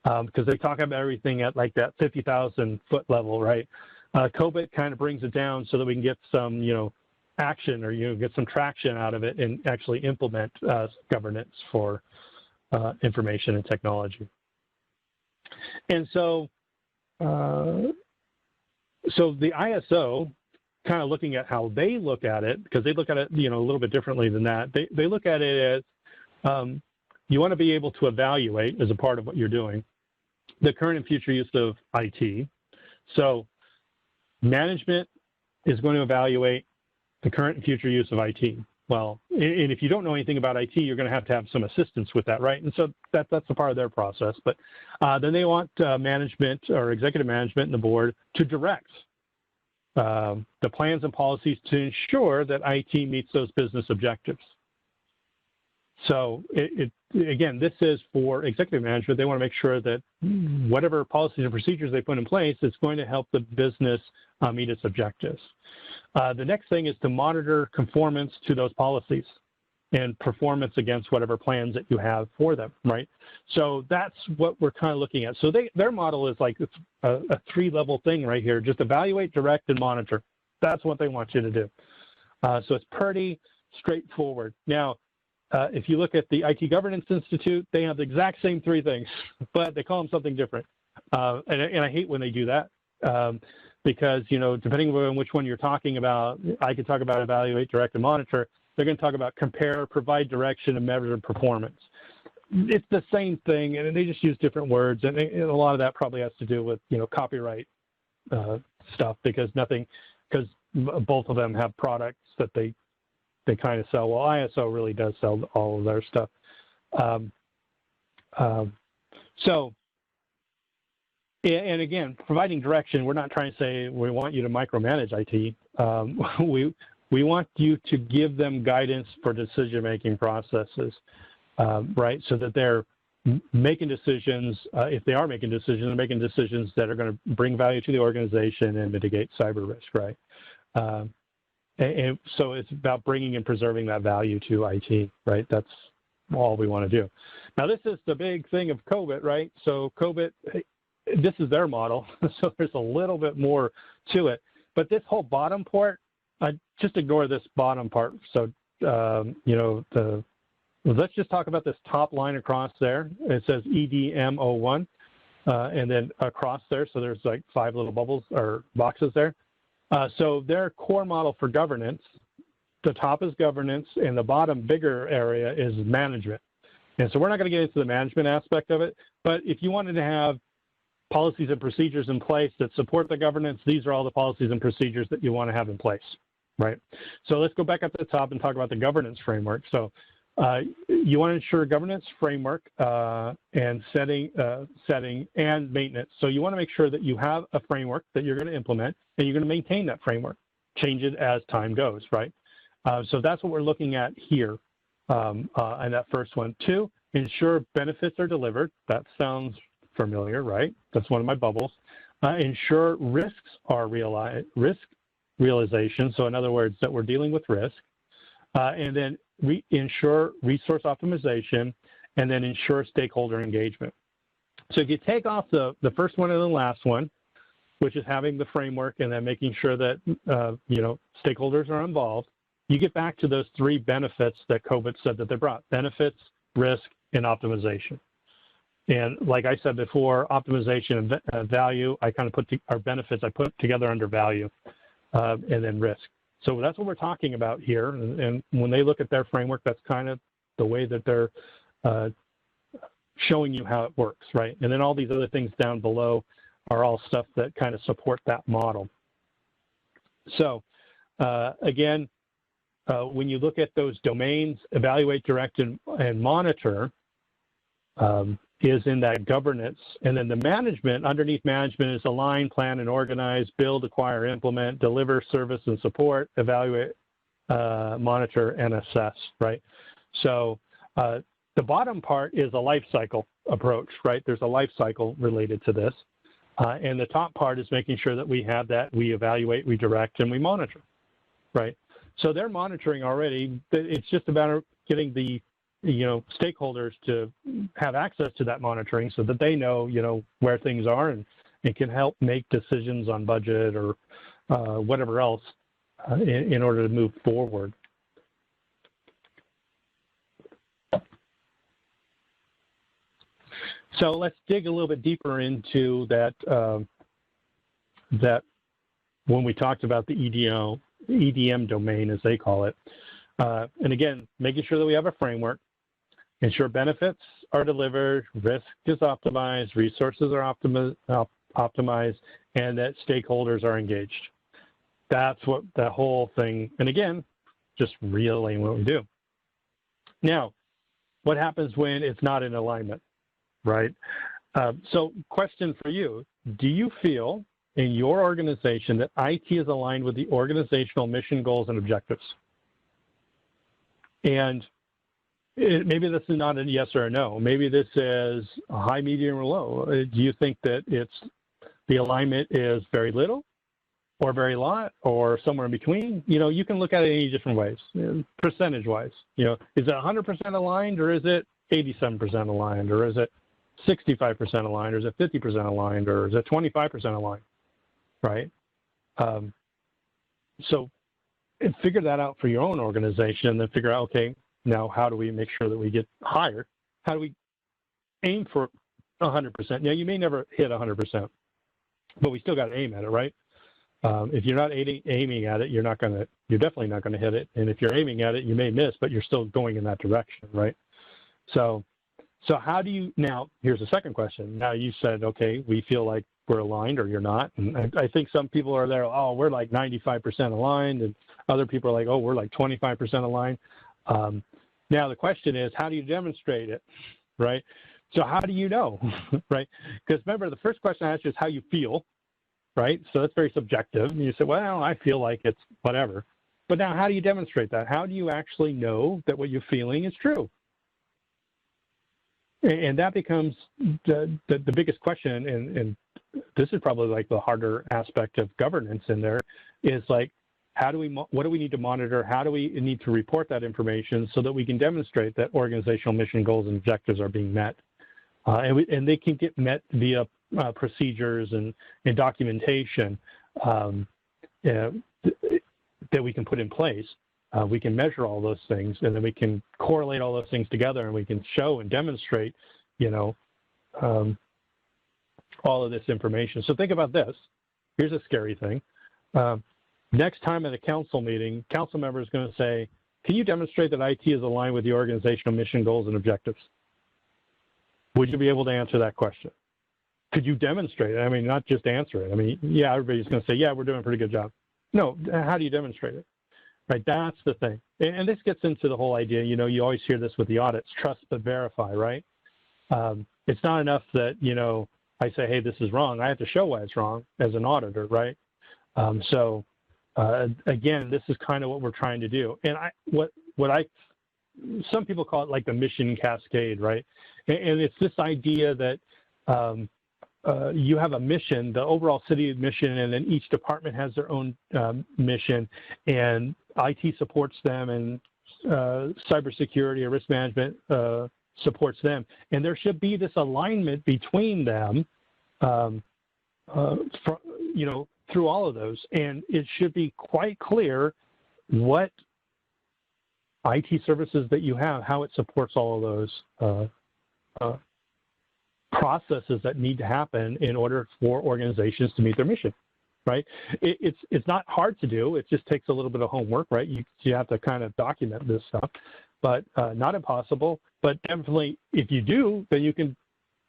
Because they talk about everything at, like, that 50,000-foot level, right? COVID kind of brings it down so that we can get some, action, or, get some traction out of it and actually implement governance for information and technology. And so, so the ISO, kind of looking at how they look at it, because they look at it, a little bit differently than that. They look at it as you want to be able to evaluate, as a part of what you're doing, the current and future use of IT. So management is going to evaluate the current and future use of IT. Well, and if you don't know anything about IT, you're going to have some assistance with that, right? And so that's a part of their process. But then they want management, or executive management, and the board to direct the plans and policies to ensure that IT meets those business objectives. So again, this is for executive management. They want to make sure that whatever policies and procedures they put in place is going to help the business meet its objectives. The next thing is to monitor conformance to those policies and performance against whatever plans that you have for them, right? So that's what we're kind of looking at. So their model is like a three-level thing right here: just evaluate, direct, and monitor. That's what they want you to do. So it's pretty straightforward. Now, if you look at the IT Governance Institute, they have the exact same three things, but they call them something different. And I hate when they do that, because, depending on which one you're talking about, I could talk about evaluate, direct, and monitor. They're going to talk about compare, provide direction, and measure performance. It's the same thing, and they just use different words. And a lot of that probably has to do with, copyright stuff, because both of them have products that they kind of sell. Well, ISO really does sell all of their stuff. So, and again, providing direction, we're not trying to say we want you to micromanage IT. We want you to give them guidance for decision-making processes, right? So that they're making decisions, if they are making decisions, they're making decisions that are going to bring value to the organization and mitigate cyber risk, right? And so it's about bringing and preserving that value to IT, right? That's all we want to do. Now, this is the big thing of COVID, right? So COVID, this is their model, so there's a little bit more to it. But this whole bottom part, just ignore this bottom part. So, you know, let's just talk about this top line across there. It says EDM01, and then across there, so there's like 5 little bubbles or boxes there. So their core model for governance, the top is governance, and the bottom bigger area is management. And so we're not going to get into the management aspect of it, but if you wanted to have policies and procedures in place that support the governance, these are all the policies and procedures that you want to have in place, right? So let's go back up to the top and talk about the governance framework. So you want to ensure governance framework and setting and maintenance. So you want to make sure that you have a framework that you're going to implement and you're going to maintain that framework, change it as time goes, right? So that's what we're looking at here in that first one. 2, ensure benefits are delivered. That sounds familiar, right? That's one of my bubbles. Ensure risks are risk realization. So in other words, that we're dealing with risk. And then ensure resource optimization, and then ensure stakeholder engagement. So if you take off the first one and the last one, which is having the framework and then making sure that you know, stakeholders are involved, you get back to those 3 benefits that COVID said that they brought: benefits, risk, and optimization. And like I said before, optimization and value, I kind of put our benefits, I put together under value, and then risk. So that's what we're talking about here. And when they look at their framework, that's kind of the way that they're showing you how it works, right? And then all these other things down below are all stuff that kind of support that model. So again, when you look at those domains, evaluate, direct, and monitor is in that governance. And then the management, underneath management, is align, plan, and organize, build, acquire, implement, deliver, service, and support, evaluate, monitor, and assess, right? So the bottom part is a life cycle approach, right? There's a life cycle related to this. And the top part is making sure that we have that, we evaluate, we direct, and we monitor, right? So they're monitoring already. It's just about getting the stakeholders to have access to that monitoring so that they know, where things are and can help make decisions on budget or whatever else in order to move forward. So let's dig a little bit deeper into that, that when we talked about the EDM domain, as they call it. And again, making sure that we have a framework, ensure benefits are delivered, risk is optimized, resources are optimized, and that stakeholders are engaged. That's what the whole thing, and again, just relaying what we do. Now, what happens when it's not in alignment, right? So question for you, do you feel in your organization that IT is aligned with the organizational mission, goals, and objectives? And maybe this is not a yes or a no. Maybe this is a high, medium, or low. Do you think that the alignment is very little or very lot or somewhere in between? You can look at it any different ways, percentage-wise. Is it 100% aligned, or is it 87% aligned, or is it 65% aligned, or is it 50% aligned, or is it 25% aligned, right? So figure that out for your own organization, and then figure out, okay, now how do we make sure that we get higher? How do we aim for 100%? Now, you may never hit 100%, but we still got to aim at it, right? If you're not aiming at it, you're definitely not going to hit it. And if you're aiming at it, you may miss, but you're still going in that direction, right? So how do you, now, here's the second question. Now you said, okay, we feel like we're aligned, or you're not. And I think some people are there, oh, we're like 95% aligned. And other people are like, oh, we're like 25% aligned. Now the question is, how do you demonstrate it, right? So how do you know, right? Because remember, the first question I asked you is how you feel, right? So that's very subjective. And you say, well, I feel like it's whatever. But now how do you demonstrate that? How do you actually know that what you're feeling is true? And that becomes the biggest question, and this is probably like the harder aspect of governance in there, is like, what do we need to monitor? How do we need to report that information so that we can demonstrate that organizational mission goals and objectives are being met? And they can get met via procedures and documentation that we can put in place. We can measure all those things, and then we can correlate all those things together, and we can show and demonstrate, all of this information. So think about this. Here's a scary thing. Next time at a council meeting, council member is going to say, can you demonstrate that IT is aligned with the organizational mission goals and objectives? Would you be able to answer that question? Could you demonstrate it? I mean, not just answer it. I mean, yeah, everybody's going to say, yeah, we're doing a pretty good job. No, how do you demonstrate it? Right, that's the thing. And this gets into the whole idea, you always hear this with the audits, trust but verify, right? It's not enough that, I say, hey, this is wrong. I have to show why it's wrong as an auditor, right? Again, this is kind of what we're trying to do. And some people call it like the mission cascade, right? And it's this idea that you have a mission, the overall city mission, and then each department has their own mission, and IT supports them, and cybersecurity or risk management supports them. And there should be this alignment between them, through all of those. And it should be quite clear what IT services that you have, how it supports all of those processes that need to happen in order for organizations to meet their mission, right? It's not hard to do. It just takes a little bit of homework, right? You have to kind of document this stuff, but not impossible. But definitely, if you do, then you can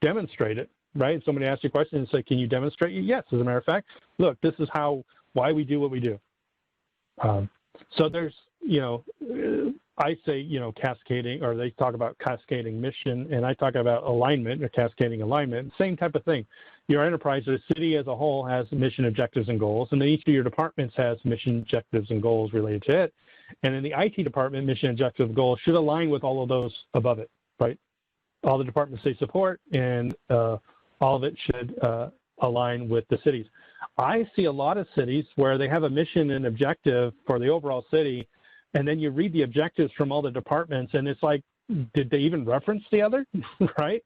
demonstrate it, right? If somebody asks you a question and say, can you demonstrate it? Yes, as a matter of fact, look, this is why we do what we do. So there's, I say, cascading, or they talk about cascading mission, and I talk about alignment or cascading alignment, same type of thing. Your enterprise or city as a whole has mission objectives and goals, and then each of your departments has mission objectives and goals related to it. And in the IT department, mission objectives and goals should align with all of those above it, right? All the departments they support, and all of it should align with the cities. I see a lot of cities where they have a mission and objective for the overall city, and then you read the objectives from all the departments, and it's like, did they even reference the other, right?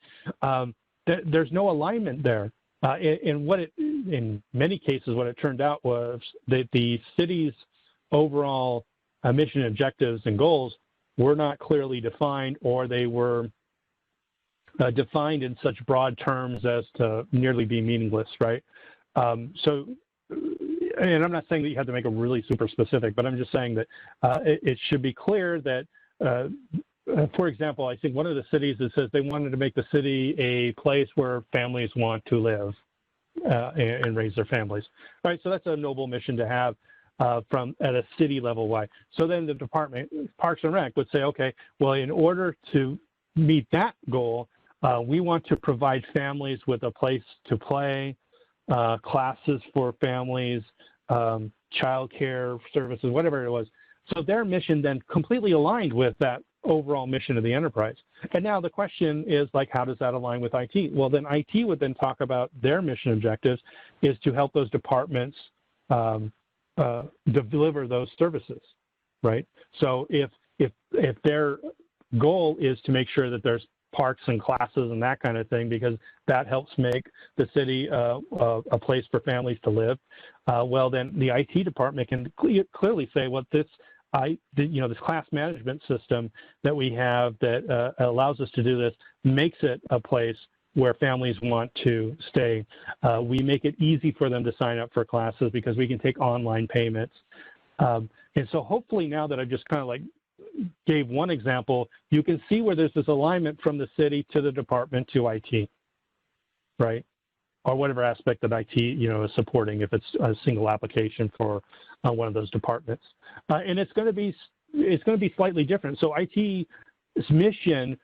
There's no alignment there. In many cases, what it turned out was that the city's overall mission objectives and goals were not clearly defined, or they were defined in such broad terms as to nearly be meaningless, right? And I'm not saying that you have to make them really super specific, but I'm just saying that it should be clear that, for example, I think one of the cities that says they wanted to make the city a place where families want to live and raise their families, right? So that's a noble mission to have at a city level wide. So then the department, Parks and Rec, would say, okay, well, in order to meet that goal, we want to provide families with a place to play, classes for families, childcare services, whatever it was. So their mission then completely aligned with that overall mission of the enterprise. And now the question is, like, how does that align with IT? Well, then IT would then talk about their mission objectives is to help those departments deliver those services, right? So if their goal is to make sure that there's parks and classes and that kind of thing, because that helps make the city a place for families to live, well, then the IT department can clearly say, well, this class management system that we have that allows us to do this makes it a place where families want to stay. We make it easy for them to sign up for classes because we can take online payments. And so hopefully now that I've just kind of like gave one example, you can see where there's this alignment from the city to the department to IT, right? Or whatever aspect that IT, is supporting, if it's a single application for one of those departments. And it's going to be slightly different. So IT's mission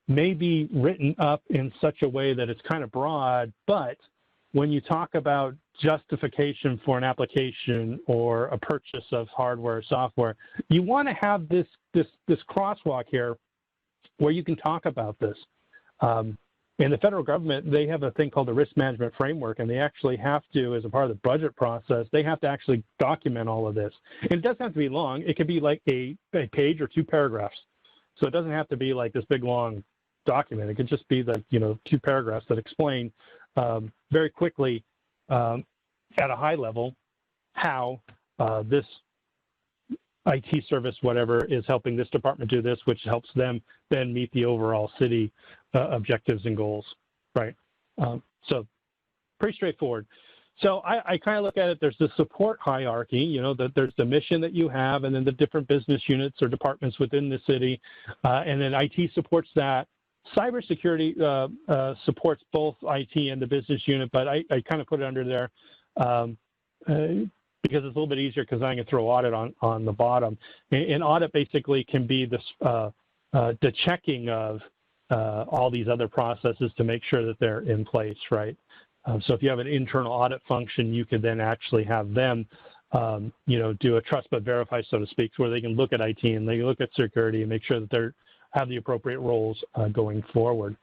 may be written up in such a way that it's kind of broad, but when you talk about justification for an application or a purchase of hardware or software, you want to have this crosswalk here where you can talk about this. In the federal government, they have a thing called the risk management framework, and they actually have to, as a part of the budget process, they have to actually document all of this. And it doesn't have to be long. It could be like a page or 2 paragraphs. So it doesn't have to be like this big, long document. It could just be the, 2 paragraphs that explain very quickly at a high level how this IT service, whatever, is helping this department do this, which helps them then meet the overall city objectives and goals, right? So pretty straightforward. So I kind of look at it, there's the support hierarchy, that there's the mission that you have, and then the different business units or departments within the city, and then IT supports that. Cybersecurity supports both IT and the business unit, but I kind of put it under there because it's a little bit easier because I can throw audit on the bottom. And audit basically can be this, the checking of all these other processes to make sure that they're in place, right? So if you have an internal audit function, you could then actually have them, do a trust but verify, so to speak, where they can look at IT and they can look at security and make sure that they're have the appropriate roles going forward.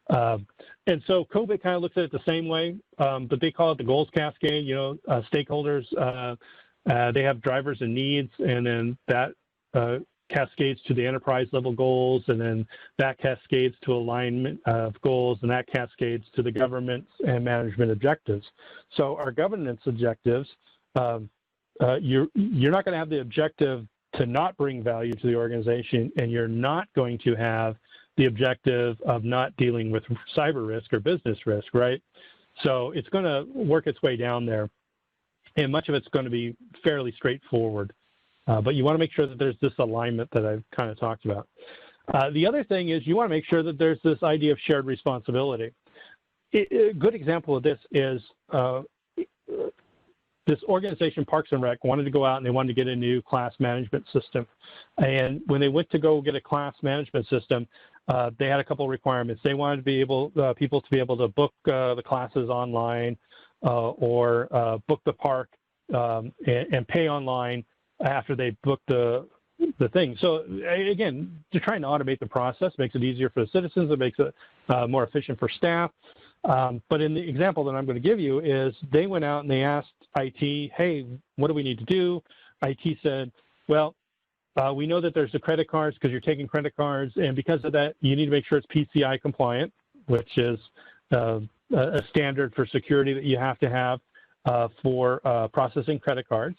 And so COVID kind of looks at it the same way, but they call it the goals cascade. Stakeholders, they have drivers and needs, and then that cascades to the enterprise level goals, and then that cascades to alignment of goals, and that cascades to the government and management objectives. So our governance objectives, you're not going to have the objective to not bring value to the organization, and you're not going to have the objective of not dealing with cyber risk or business risk, right? So it's going to work its way down there, and much of it's going to be fairly straightforward. But you want to make sure that there's this alignment that I've kind of talked about. The other thing is you want to make sure that there's this idea of shared responsibility. A good example of this is this organization, Parks and Rec, wanted to go out and they wanted to get a new class management system. And when they went to go get a class management system, they had a couple of requirements. They wanted to be able, people to be able to book the classes online or book the park and pay online after they booked the thing. So again, they're trying to automate the process, makes it easier for the citizens, it makes it more efficient for staff. But in the example that I'm going to give you is they went out and they asked IT, hey, what do we need to do? IT said, well, we know that there's the credit cards because you're taking credit cards, and because of that, you need to make sure it's PCI compliant, which is a standard for security that you have to have for processing credit cards.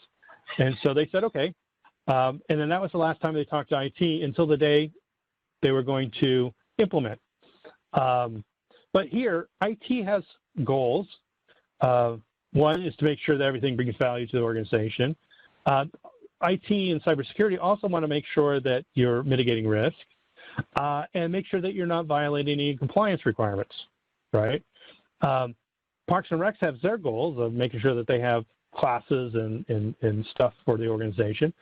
And so they said, okay. And then that was the last time they talked to IT until the day they were going to implement. But here, IT has goals. One is to make sure that everything brings value to the organization. IT and cybersecurity also want to make sure that you're mitigating risk and make sure that you're not violating any compliance requirements, right? Parks and Recs have their goals of making sure that they have classes and stuff for the organization.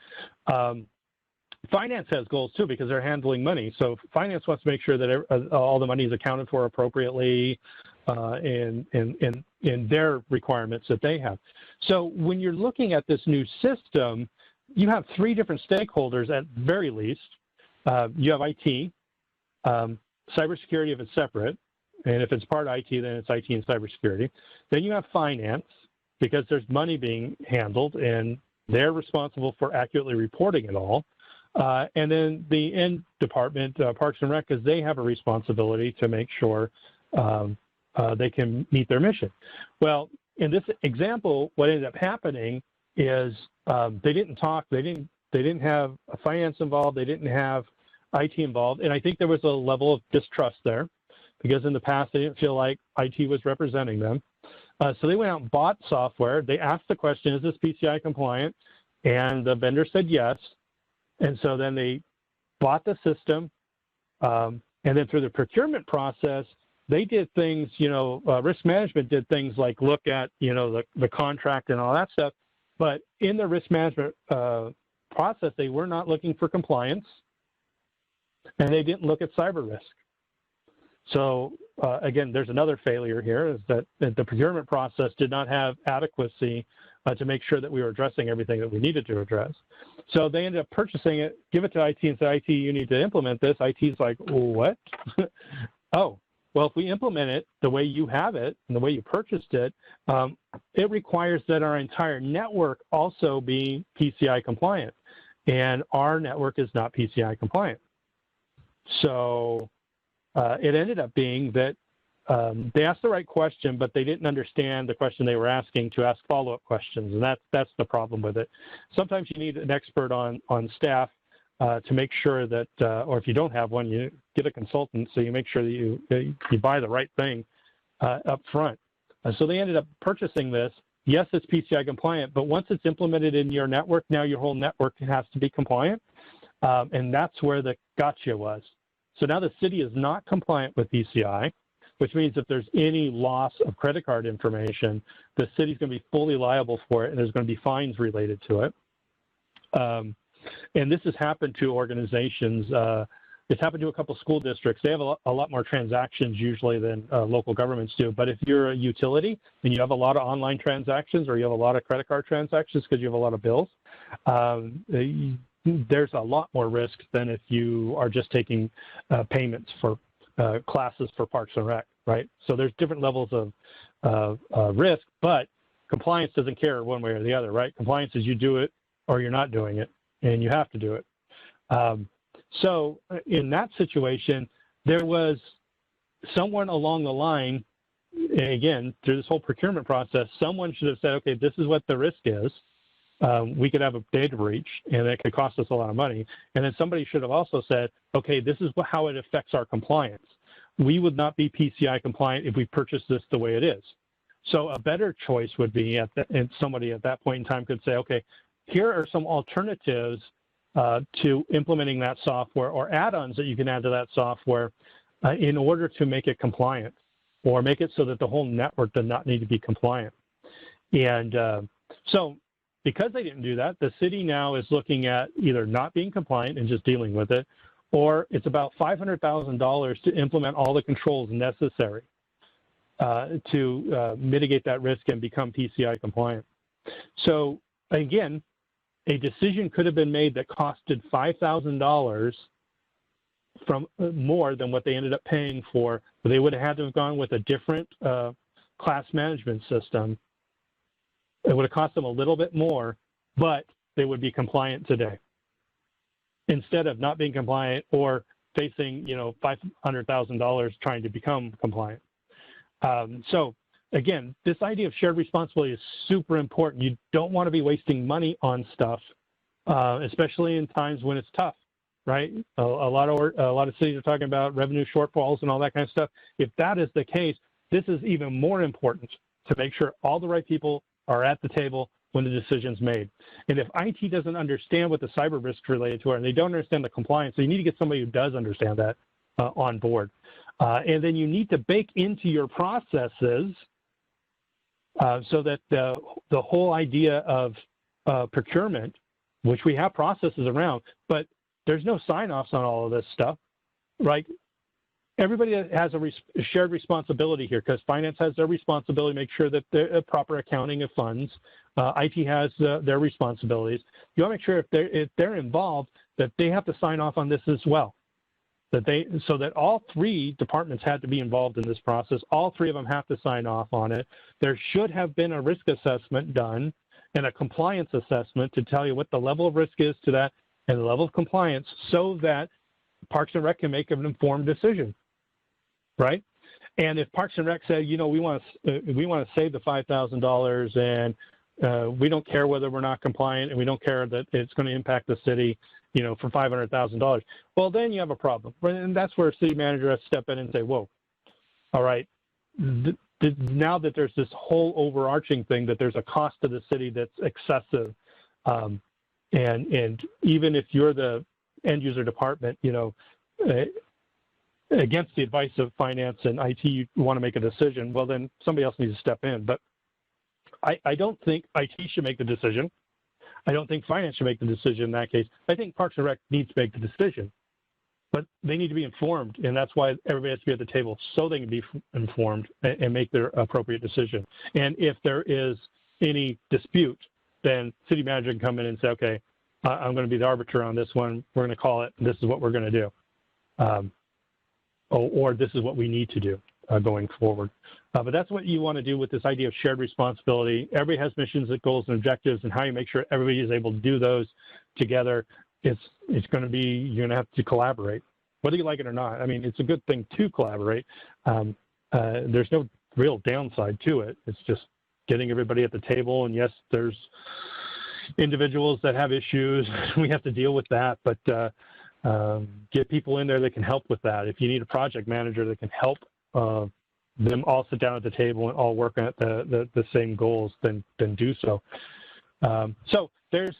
Finance has goals too because they're handling money. So finance wants to make sure that all the money is accounted for appropriately in their requirements that they have. So when you're looking at this new system, you have 3 different stakeholders at very least. You have IT, cybersecurity if it's separate, and if it's part of IT, then it's IT and cybersecurity. Then you have finance because there's money being handled and they're responsible for accurately reporting it all. And then the end department, Parks and Rec, because they have a responsibility to make sure they can meet their mission. Well, in this example, what ended up happening is they didn't talk. They didn't have finance involved. They didn't have IT involved, and I think there was a level of distrust there because in the past they didn't feel like IT was representing them. So they went out and bought software. They asked the question, is this PCI compliant? And the vendor said yes. And so then they bought the system, and then through the procurement process, they did things, risk management did things like look at, the contract and all that stuff. But in the risk management process, they were not looking for compliance, and they didn't look at cyber risk. So again, there's another failure here, is that the procurement process did not have adequacy to make sure that we were addressing everything that we needed to address. So they ended up purchasing it, give it to IT and say, IT, you need to implement this. IT's like, what? Oh, well, if we implement it the way you have it and the way you purchased it, it requires that our entire network also be PCI compliant. And our network is not PCI compliant. So it ended up being that they asked the right question, but they didn't understand the question they were asking to ask follow-up questions, and that's the problem with it. Sometimes you need an expert on staff to make sure that, or if you don't have one, you get a consultant, so you make sure that you buy the right thing up front. So they ended up purchasing this. Yes, it's PCI compliant, but once it's implemented in your network, now your whole network has to be compliant, and that's where the gotcha was. So now the city is not compliant with PCI, which means if there's any loss of credit card information, the city's going to be fully liable for it, and there's going to be fines related to it. And this has happened to organizations. It's happened to a couple school districts. They have a lot more transactions usually than local governments do. But if you're a utility and you have a lot of online transactions, or you have a lot of credit card transactions because you have a lot of bills, there's a lot more risk than if you are just taking payments for classes for Parks and Rec, right? So there's different levels of risk, but compliance doesn't care one way or the other, right? Compliance is you do it or you're not doing it, and you have to do it. So in that situation, there was someone along the line, again, through this whole procurement process, someone should have said, okay, this is what the risk is. We could have a data breach, and it could cost us a lot of money. And then somebody should have also said, okay, this is how it affects our compliance. We would not be PCI compliant if we purchased this the way it is. So a better choice would be, and somebody at that point in time could say, okay, here are some alternatives to implementing that software, or add-ons that you can add to that software in order to make it compliant, or make it so that the whole network does not need to be compliant. And so because they didn't do that, the city now is looking at either not being compliant and just dealing with it, or it's about $500,000 to implement all the controls necessary to mitigate that risk and become PCI compliant. So again, a decision could have been made that costed $5,000 from more than what they ended up paying for. But they would have had to have gone with a different class management system. It would have cost them a little bit more, but they would be compliant today, instead of not being compliant or facing, $500,000 trying to become compliant. So again, this idea of shared responsibility is super important. You don't want to be wasting money on stuff, especially in times when it's tough, right? A lot of cities are talking about revenue shortfalls and all that kind of stuff. If that is the case, this is even more important, to make sure all the right people are at the table when the decision's made. And if IT doesn't understand what the cyber risks related to are, and they don't understand the compliance, so you need to get somebody who does understand that on board. And then you need to bake into your processes so that the whole idea of procurement, which we have processes around, but there's no sign-offs on all of this stuff, right? Everybody has a shared responsibility here, because finance has their responsibility to make sure that the proper accounting of funds. IT has their responsibilities. You want to make sure if they're involved, that they have to sign off on this as well. So that all three departments had to be involved in this process. All three of them have to sign off on it. There should have been a risk assessment done and a compliance assessment to tell you what the level of risk is to that and the level of compliance, so that Parks and Rec can make an informed decision, right? And if Parks and Rec say, we want to save the $5,000 and we don't care whether we're not compliant, and we don't care that it's going to impact the city, for $500,000, well, then you have a problem. And that's where a city manager has to step in and say, whoa, all right, now that there's this whole overarching thing, that there's a cost to the city that's excessive. And even if you're the end user department, against the advice of finance and IT, you want to make a decision, well, then somebody else needs to step in. But I don't think IT should make the decision. I don't think finance should make the decision in that case. I think Parks and Rec needs to make the decision. but they need to be informed, and that's why everybody has to be at the table so they can be informed and make their appropriate decision. And if there is any dispute, then city manager can come in and say, okay, I'm going to be the arbiter on this one. We're going to call it, this is what we're going to do. Or this is what we need to do going forward. But that's what you want to do with this idea of shared responsibility. Everybody has missions, goals, and objectives, and how you make sure everybody is able to do those together. It's going to be, you're going to have to collaborate, whether you like it or not. I mean, it's a good thing to collaborate. There's no real downside to it. It's just getting everybody at the table. And yes, there's individuals that have issues. We have to deal with that, but get people in there that can help with that. If you need a project manager that can help them all sit down at the table and all work at the same goals, then do so. So there's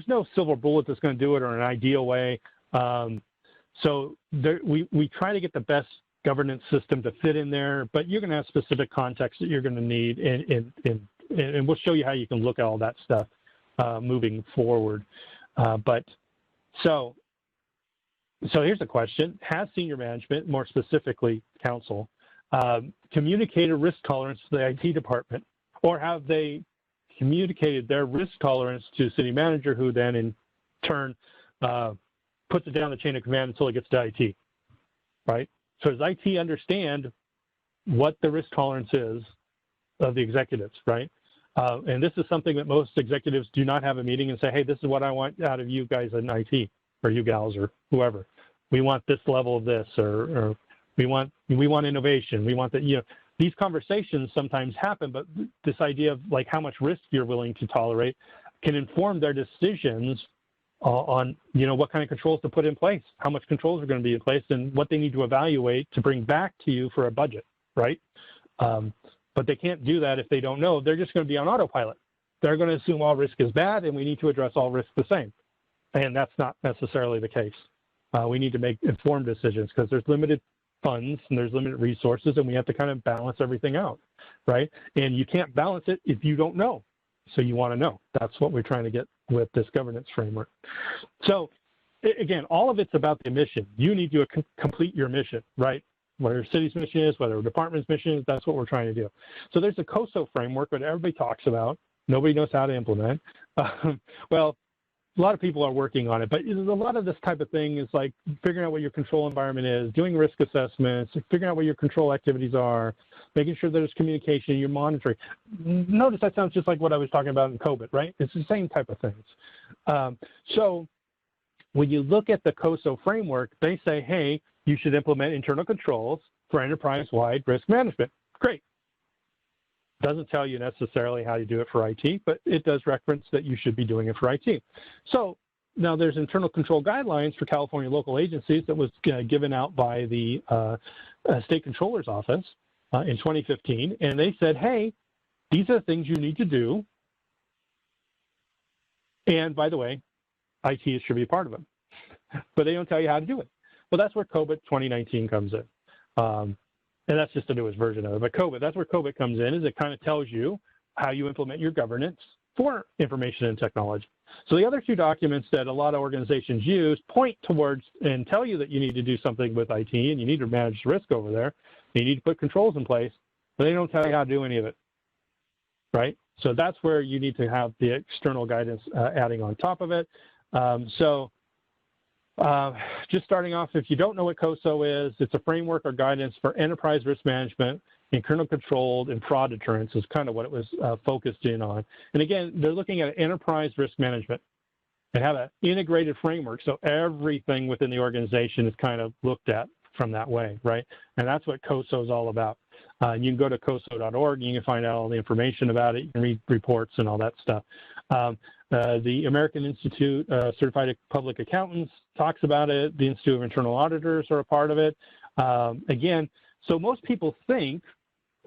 no silver bullet that's going to do it or an ideal way. So we try to get the best governance system to fit in there, but you're going to have specific context that you're going to need, and we'll show you how you can look at all that stuff moving forward. So here's a question. Has senior management, more specifically council, communicated risk tolerance to the IT department, or have they communicated their risk tolerance to city manager, who then in turn puts it down the chain of command until it gets to IT, right? So does IT understand what the risk tolerance is of the executives, right? And this is something that most executives do not have a meeting and say, hey, this is what I want out of you guys in IT, or you gals, or whoever. We want this level of this, or we want innovation. We want that, these conversations sometimes happen, but this idea of like how much risk you're willing to tolerate can inform their decisions on, what kind of controls to put in place, how much controls are going to be in place, and what they need to evaluate to bring back to you for a budget, right? But they can't do that if they don't know. They're just going to be on autopilot. They're going to assume all risk is bad, and we need to address all risk the same. And that's not necessarily the case. We need to make informed decisions because there's limited funds and there's limited resources, and we have to kind of balance everything out, right? And you can't balance it if you don't know. So you want to know. That's what we're trying to get with this governance framework. So again, all of it's about the mission. You need to complete your mission, right? Whether a city's mission is, whether a department's mission is, that's what we're trying to do. So there's a COSO framework that everybody talks about. Nobody knows how to implement. Well, a lot of people are working on it, but a lot of this type of thing is like figuring out what your control environment is, doing risk assessments, figuring out what your control activities are, making sure there's communication, you're monitoring. Notice that sounds just like what I was talking about in COVID, right? It's the same type of things. So when you look at the COSO framework, they say, hey, you should implement internal controls for enterprise-wide risk management. Great. Doesn't tell you necessarily how you do it for IT, but it does reference that you should be doing it for IT. So now there's internal control guidelines for California local agencies that was given out by the State Controller's Office in 2015, and they said, hey, these are things you need to do, and by the way, IT should be a part of them, but they don't tell you how to do it. Well, that's where COVID 2019 comes in. And that's just the newest version of it. But COVID, that's where COVID comes in, is it kind of tells you how you implement your governance for information and technology. So the other two documents that a lot of organizations use point towards and tell you that you need to do something with IT and you need to manage risk over there. You need to put controls in place, but they don't tell you how to do any of it, right? So that's where you need to have the external guidance adding on top of it. Just starting off, if you don't know what COSO is, it's a framework or guidance for enterprise risk management, internal controlled, and fraud deterrence is kind of what it was focused in on. And again, they're looking at enterprise risk management and have an integrated framework, so everything within the organization is kind of looked at from that way, right? And that's what COSO is all about. You can go to coso.org and you can find out all the information about it. You can read reports and all that stuff. The American Institute Certified Public Accountants talks about it. The Institute of Internal Auditors are a part of it. Again, so most people think,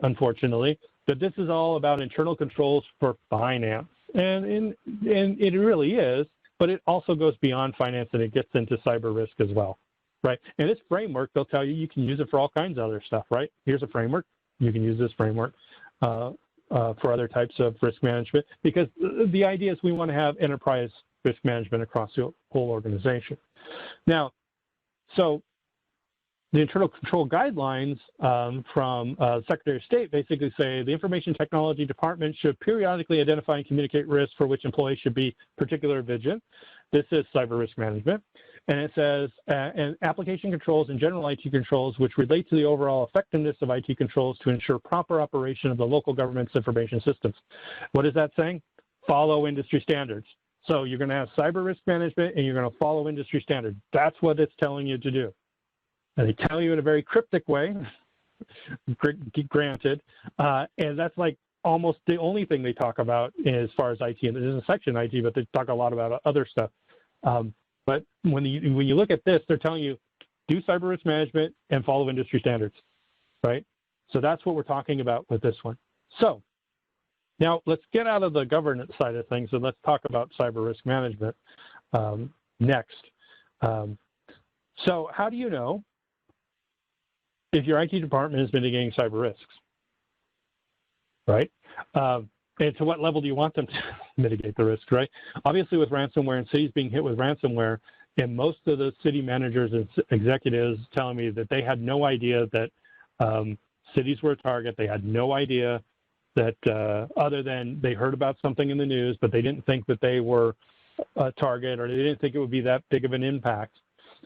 unfortunately, that this is all about internal controls for finance. And it really is, but it also goes beyond finance and it gets into cyber risk as well, right? And this framework, they'll tell you you can use it for all kinds of other stuff, right? Here's a framework. You can use this framework for other types of risk management, because the idea is we want to have enterprise risk management across the whole organization. Now, So the internal control guidelines from Secretary of State basically say the Information Technology Department should periodically identify and communicate risks for which employees should be particularly vigilant. This is cyber risk management. And it says, and application controls and general IT controls which relate to the overall effectiveness of IT controls to ensure proper operation of the local government's information systems. What is that saying? Follow industry standards. So you're going to have cyber risk management and you're going to follow industry standards. That's what it's telling you to do. And they tell you in a very cryptic way, granted, and that's like almost the only thing they talk about as far as IT. And there's a section IT, but they talk a lot about other stuff. But when you look at this, they're telling you, do cyber risk management and follow industry standards, right? So that's what we're talking about with this one. So now let's get out of the governance side of things and let's talk about cyber risk management next. So how do you know if your IT department is mitigating cyber risks, right? And to what level do you want them to mitigate the risk, right? Obviously with ransomware and cities being hit with ransomware, and most of the city managers and executives telling me that they had no idea that cities were a target. They had no idea that other than they heard about something in the news, but they didn't think that they were a target or they didn't think it would be that big of an impact.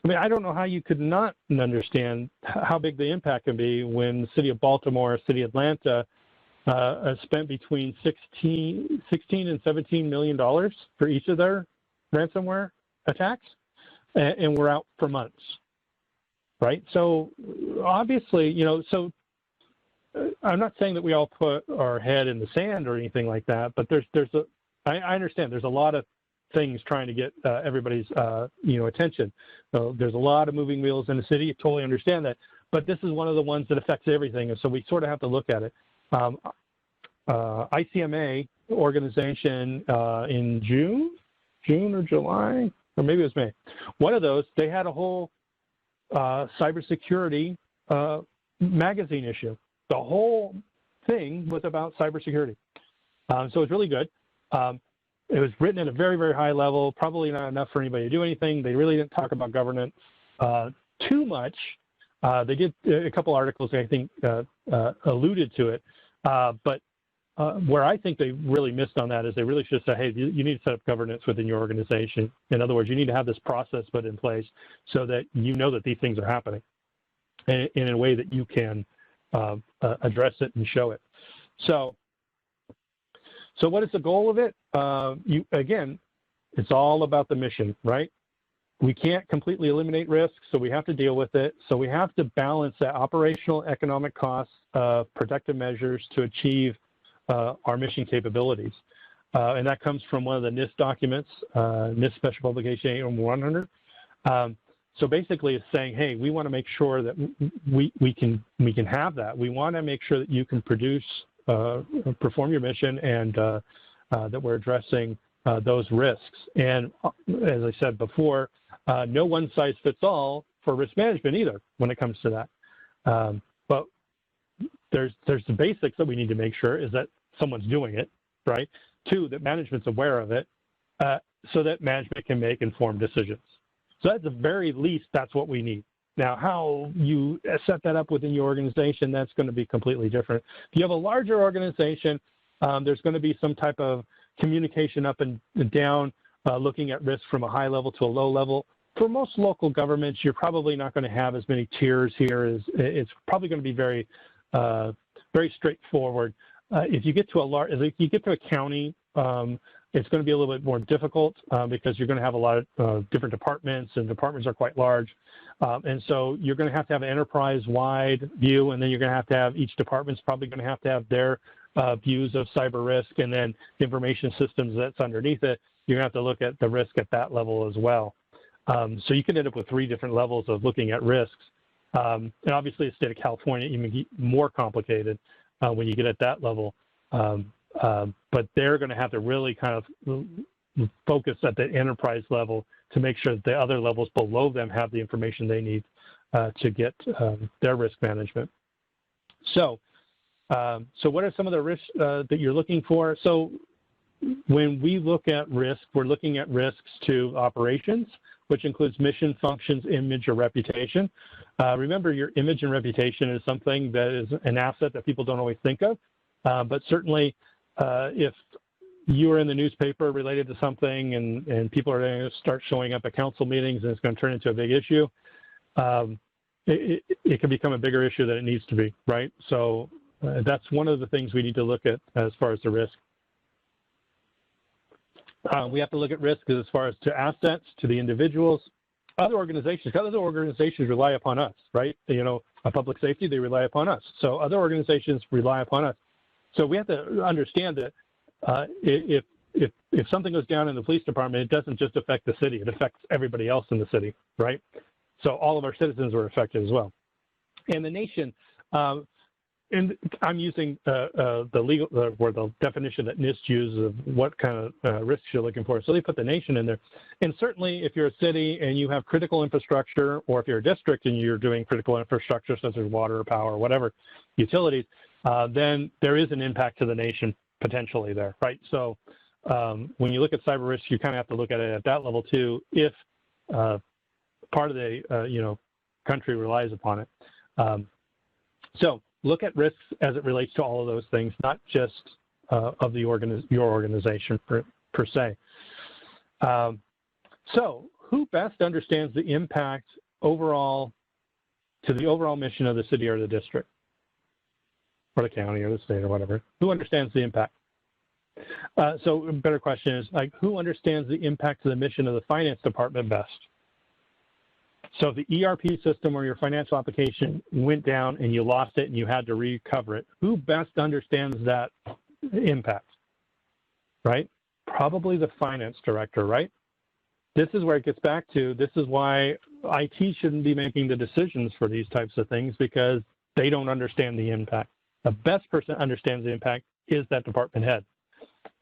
I mean, I don't know how you could not understand how big the impact can be when the city of Baltimore, city of Atlanta, spent between $16 and $17 million for each of their ransomware attacks, and we're out for months, right? So obviously, you know, so I'm not saying that we all put our head in the sand or anything like that, but I understand there's a lot of things trying to get everybody's attention. So there's a lot of moving wheels in the city. I totally understand that, but this is one of the ones that affects everything, and so we sort of have to look at it. ICMA organization in June or July, or maybe it was May. One of those, they had a whole cybersecurity magazine issue. The whole thing was about cybersecurity. So it's really good. It was written at a very, very high level, probably not enough for anybody to do anything. They really didn't talk about governance too much. They did a couple articles, I think, alluded to it. But where I think they really missed on that is they really should say, hey, you need to set up governance within your organization. In other words, you need to have this process put in place so that you know that these things are happening and in a way that you can address it and show it. So what is the goal of it? Again, it's all about the mission, right? We can't completely eliminate risk, so we have to deal with it. So we have to balance that operational economic costs of protective measures to achieve our mission capabilities. And that comes from one of the NIST documents, NIST Special Publication 8100. So basically it's saying, hey, we want to make sure that we can have that. We want to make sure that you can perform your mission and that we're addressing those risks. And as I said before, no one size fits all for risk management either when it comes to that. But there's the basics that we need to make sure is that someone's doing it, right? Two, that management's aware of it so that management can make informed decisions. So at the very least, that's what we need. Now, how you set that up within your organization, that's going to be completely different. If you have a larger organization, there's going to be some type of communication up and down, looking at risk from a high level to a low level. For most local governments, you're probably not going to have as many tiers here. It's probably going to be very, very straightforward. If you get to a county, it's going to be a little bit more difficult because you're going to have a lot of different departments, and departments are quite large. And so you're going to have an enterprise-wide view, and then you're going to have each department's probably going to have their views of cyber risk, and then information systems that's underneath it. You're going to have to look at the risk at that level as well. So you can end up with 3 different levels of looking at risks. And obviously, the state of California even get more complicated when you get at that level. But they're going to have to really kind of focus at the enterprise level to make sure that the other levels below them have the information they need to get their risk management. So what are some of the risks that you're looking for? So when we look at risk, we're looking at risks to operations, which includes mission, functions, image, or reputation. Remember, your image and reputation is something that is an asset that people don't always think of, but certainly if you are in the newspaper related to something and people are going to start showing up at council meetings and it's going to turn into a big issue, it can become a bigger issue than it needs to be, right? So that's one of the things we need to look at as far as the risk. We have to look at risk as far as to assets, to the individuals, other organizations. Because other organizations rely upon us, right? You know, public safety, they rely upon us. So other organizations rely upon us. So we have to understand that if something goes down in the police department, it doesn't just affect the city, it affects everybody else in the city, right? So all of our citizens are affected as well. And the nation, and I'm using the legal or the definition that NIST uses of what kind of risks you're looking for. So they put the nation in there. And certainly if you're a city and you have critical infrastructure, or if you're a district and you're doing critical infrastructure such as water, power, whatever, utilities, then there is an impact to the nation potentially there, right? So when you look at cyber risk, you kind of have to look at it at that level too, if part of the country relies upon it. So look at risks as it relates to all of those things, not just of your organization per se. So who best understands the impact overall to the overall mission of the city or the district or the county or the state or whatever? Who understands the impact? So a better question is, like, who understands the impact to the mission of the finance department best? So if the ERP system or your financial application went down and you lost it and you had to recover it, who best understands that impact, right? Probably the finance director, right? This is where it gets back to, this is why IT shouldn't be making the decisions for these types of things, because they don't understand the impact. The best person that understands the impact is that department head.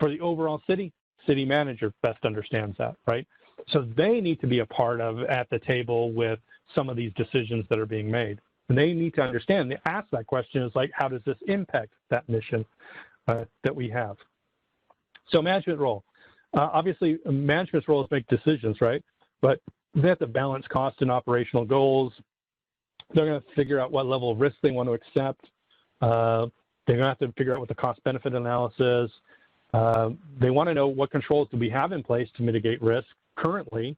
For the overall city, city manager best understands that, right? So they need to be a part of at the table with some of these decisions that are being made. And they need to understand, they ask that question is like, how does this impact that mission that we have? So management role. Obviously, management's role is make decisions, right? But they have to balance cost and operational goals. They're going to figure out what level of risk they want to accept. They're going to have to figure out what the cost-benefit analysis is. They want to know what controls do we have in place to mitigate risk currently,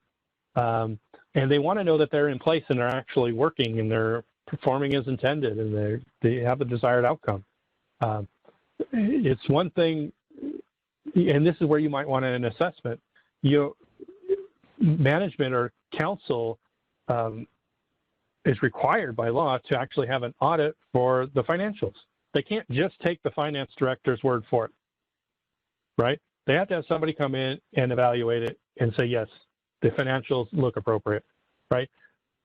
and they want to know that they're in place and they're actually working and they're performing as intended and they have a desired outcome. It's one thing, and this is where you might want an assessment. Management or council is required by law to actually have an audit for the financials. They can't just take the finance director's word for it, right? They have to have somebody come in and evaluate it and say, yes, the financials look appropriate, right?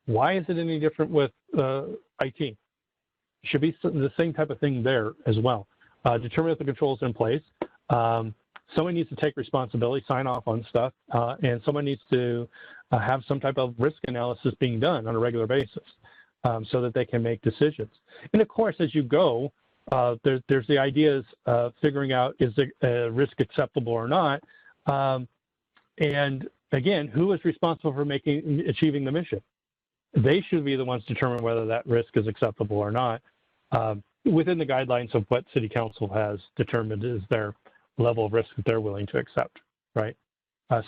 Why is it any different with IT? It should be the same type of thing there as well. Determine if the controls are in place. Someone needs to take responsibility, sign off on stuff, and someone needs to have some type of risk analysis being done on a regular basis so that they can make decisions. And of course, as you go, there's the ideas of figuring out, is the risk acceptable or not? And again, who is responsible for achieving the mission? They should be the ones to determine whether that risk is acceptable or not, within the guidelines of what City Council has determined is their level of risk that they're willing to accept, right?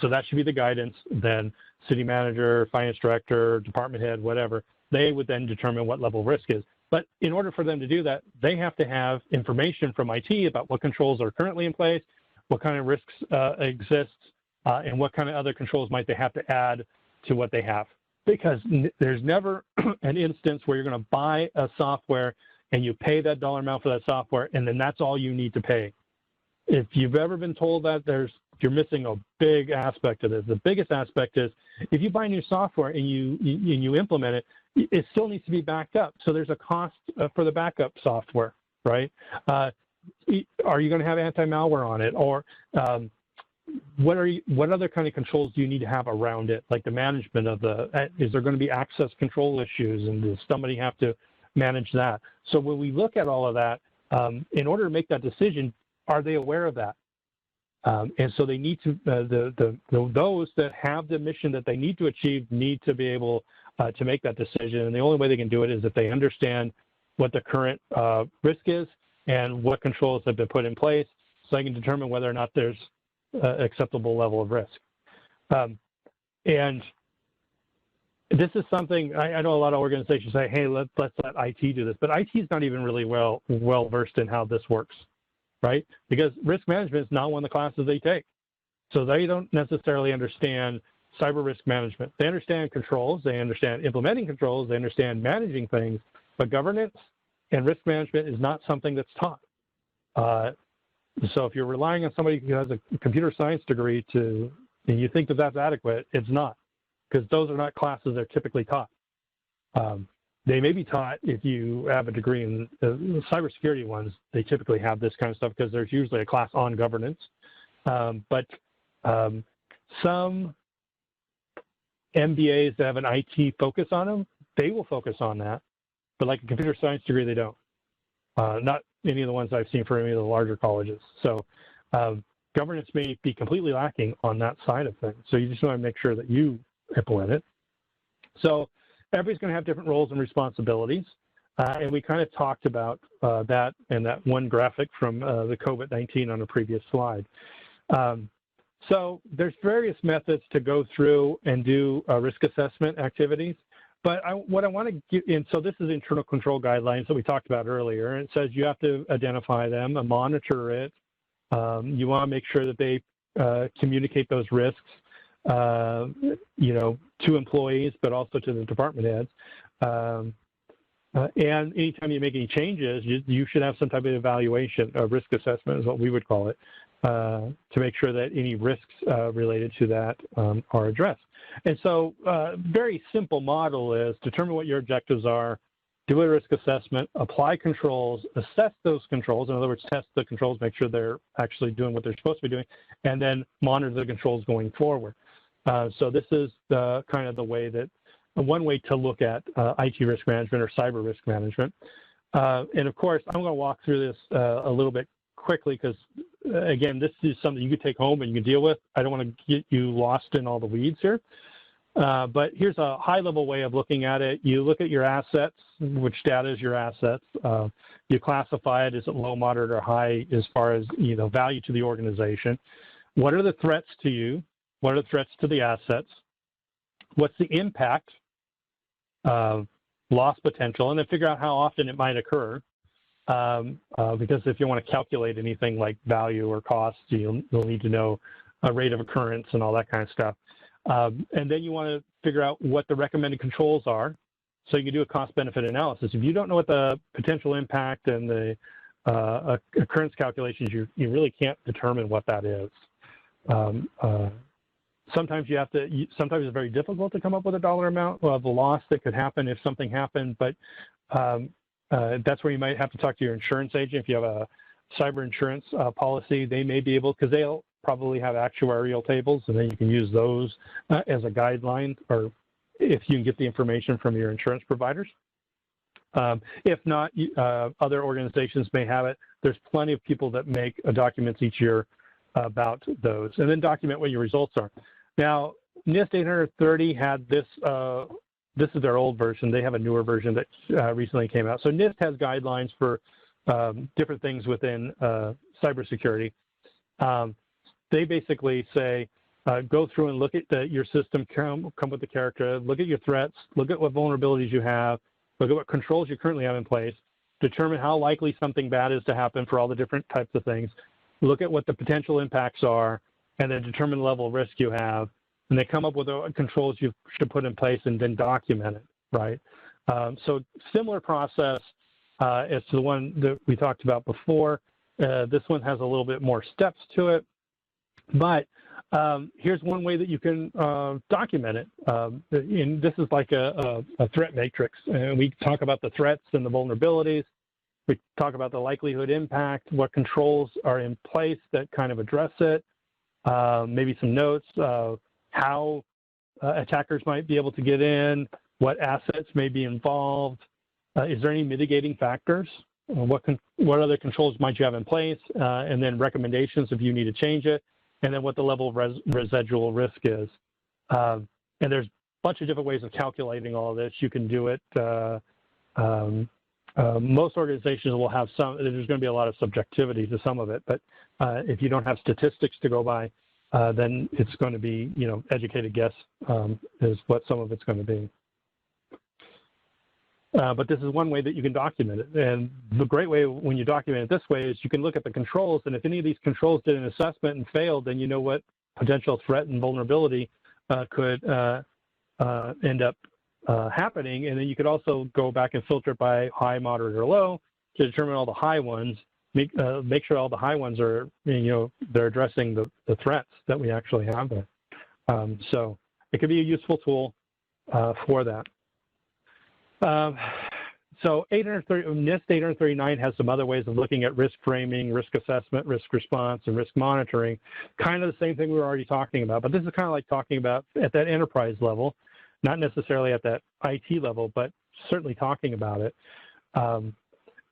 So that should be the guidance. Then city manager, finance director, department head, whatever, they would then determine what level of risk is. But in order for them to do that, they have to have information from IT about what controls are currently in place, what kind of risks exist, and what kind of other controls might they have to add to what they have. Because there's never an instance where you're going to buy a software and you pay that dollar amount for that software, and then that's all you need to pay. If you've ever been told that, you're missing a big aspect of this. The biggest aspect is if you buy new software and you implement it, it still needs to be backed up. So there's a cost for the backup software, right? Are you going to have anti-malware on it, or what other kind of controls do you need to have around it, like the management of is there going to be access control issues, and does somebody have to manage that? So when we look at all of that, in order to make that decision, are they aware of that? And so they need to, those that have the mission that they need to achieve need to be able to make that decision. And the only way they can do it is if they understand what the current risk is and what controls have been put in place, so they can determine whether or not there's acceptable level of risk. And this is something I know a lot of organizations say, hey, let's let IT do this, but IT is not even really well versed in how this works, right? Because risk management is not one of the classes they take. So they don't necessarily understand cyber risk management. They understand controls, they understand implementing controls, they understand managing things, but governance and risk management is not something that's taught. So if you're relying on somebody who has a computer science degree and you think that that's adequate, it's not, because those are not classes they're typically taught. They may be taught if you have a degree in the cybersecurity ones. They typically have this kind of stuff because there's usually a class on governance. But some MBAs that have an IT focus on them, they will focus on that. But like a computer science degree, they don't. Not any of the ones I've seen for any of the larger colleges. So governance may be completely lacking on that side of things. So you just want to make sure that you implement it. So everybody's going to have different roles and responsibilities. And we kind of talked about that in that one graphic from the COVID-19 on a previous slide. So there's various methods to go through and do risk assessment activities. But what I want to get in, so this is internal control guidelines that we talked about earlier. And it says you have to identify them and monitor it. You want to make sure that they communicate those risks, to employees, but also to the department heads. And anytime you make any changes, you should have some type of evaluation, a risk assessment is what we would call it, to make sure that any risks related to that are addressed. And so very simple model is determine what your objectives are, do a risk assessment, apply controls, assess those controls, in other words, test the controls, make sure they're actually doing what they're supposed to be doing, and then monitor the controls going forward. So this is kind of the way that, one way to look at IT risk management or cyber risk management. And of course, I'm going to walk through this a little bit quickly because, again, this is something you can take home and you can deal with. I don't want to get you lost in all the weeds here. But here's a high-level way of looking at it. You look at your assets, which data is your assets. You classify it, is it low, moderate, or high as far as value to the organization. What are the threats to you? What are the threats to the assets? What's the impact of loss potential? And then figure out how often it might occur. Because if you want to calculate anything like value or cost, you'll need to know a rate of occurrence and all that kind of stuff. And then you want to figure out what the recommended controls are, so you can do a cost-benefit analysis. If you don't know what the potential impact and the occurrence calculations, you really can't determine what that is. Sometimes sometimes it's very difficult to come up with a dollar amount of the loss that could happen if something happened, but that's where you might have to talk to your insurance agent. If you have a cyber insurance policy, they may be able, because they'll probably have actuarial tables, and then you can use those as a guideline, or if you can get the information from your insurance providers. If not, other organizations may have it. There's plenty of people that make documents each year about those, and then document what your results are. Now, NIST 830 had this, this is their old version. They have a newer version that recently came out. So NIST has guidelines for different things within cybersecurity. They basically say, go through and look at your system, come with the character, look at your threats, look at what vulnerabilities you have, look at what controls you currently have in place, determine how likely something bad is to happen for all the different types of things, look at what the potential impacts are, and then determine the level of risk you have, and they come up with the controls you should put in place and then document it, right? So similar process as to the one that we talked about before. This one has a little bit more steps to it, but here's one way that you can document it. And this is like a threat matrix, and we talk about the threats and the vulnerabilities. We talk about the likelihood impact, what controls are in place that kind of address it, maybe some notes of how attackers might be able to get in, what assets may be involved, is there any mitigating factors, what other controls might you have in place, and then recommendations if you need to change it, and then what the level of residual risk is. And there's a bunch of different ways of calculating all of this. You can do it. Most organizations will have some. There's going to be a lot of subjectivity to some of it, but if you don't have statistics to go by, then it's going to be, educated guess is what some of it's going to be. But this is one way that you can document it. And the great way when you document it this way is you can look at the controls, and if any of these controls did an assessment and failed, then you know what potential threat and vulnerability could end up happening. And then you could also go back and filter it by high, moderate, or low to determine all the high ones, make sure all the high ones are, they're addressing the threats that we actually have there. So it could be a useful tool for that. So NIST 839 has some other ways of looking at risk framing, risk assessment, risk response, and risk monitoring. Kind of the same thing we were already talking about, but this is kind of like talking about at that enterprise level, not necessarily at that IT level, but certainly talking about it. And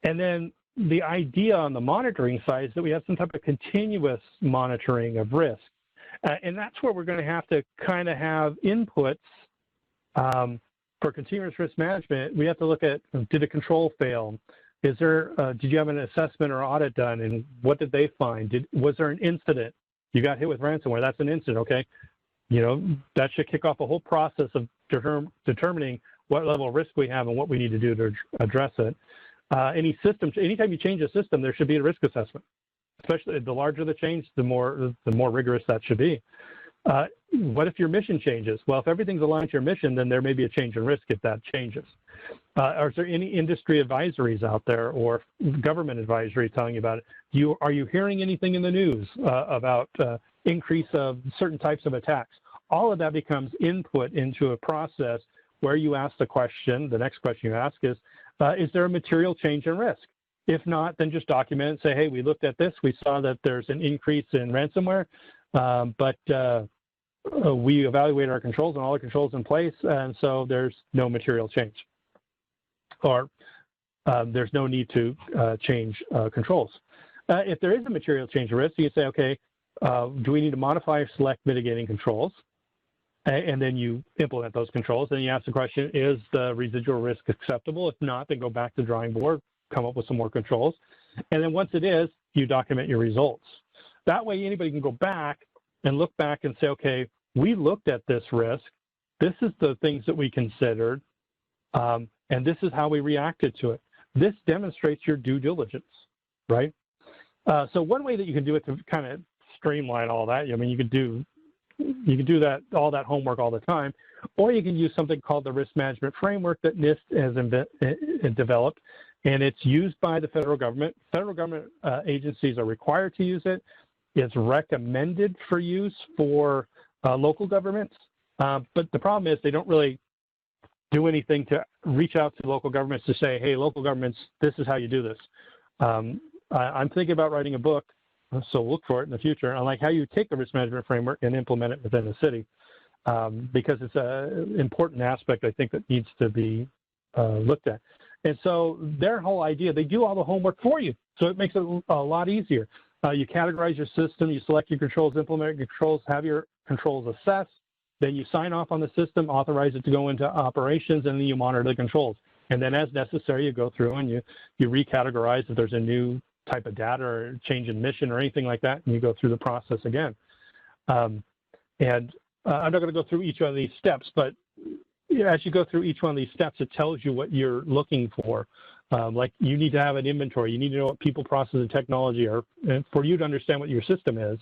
then the idea on the monitoring side is that we have some type of continuous monitoring of risk. And that's where we're going to have to kind of have inputs. For continuous risk management, we have to look at, did a control fail? Is there, did you have an assessment or audit done, and what did they find? Was there an incident? You got hit with ransomware, that's an incident, okay? That should kick off a whole process of determining what level of risk we have and what we need to do to address it. Anytime you change a system, there should be a risk assessment. Especially the larger the change, the more rigorous that should be. What if your mission changes? Well, if everything's aligned to your mission, then there may be a change in risk if that changes. Are there any industry advisories out there or government advisory telling you about it? Are you hearing anything in the news about increase of certain types of attacks? All of that becomes input into a process where you ask the question, the next question you ask is there a material change in risk? If not, then just document and say, hey, we looked at this, we saw that there's an increase in ransomware, but we evaluate our controls and all the controls in place, and so there's no material change. Or there's no need to change controls. If there is a material change in risk, you say, okay, do we need to modify or select mitigating controls? And then you implement those controls. Then you ask the question, is the residual risk acceptable? If not, then go back to the drawing board, come up with some more controls. And then once it is, you document your results. That way anybody can go back and look back and say, okay, we looked at this risk. This is the things that we considered, and this is how we reacted to it. This demonstrates your due diligence, right? So one way that you can do it to kind of streamline all that, I mean, you can do all that homework all the time, or you can use something called the risk management framework that NIST has developed, and it's used by the federal government. Federal government agencies are required to use it. It's recommended for use for local governments, but the problem is they don't really do anything to reach out to local governments to say, hey, local governments, this is how you do this. I'm thinking about writing a book, so look for it in the future, on like how you take the risk management framework and implement it within the city, because it's an important aspect, I think, that needs to be looked at. And so their whole idea, they do all the homework for you, so it makes it a lot easier. You categorize your system, you select your controls, implement your controls, have your controls assessed, then you sign off on the system, authorize it to go into operations, and then you monitor the controls. And then as necessary, you go through and you recategorize if there's a new type of data or change in mission or anything like that, and you go through the process again. I'm not going to go through each one of these steps, but as you go through each one of these steps, it tells you what you're looking for. Like you need to have an inventory. You need to know what people, process, and technology are, and for you to understand what your system is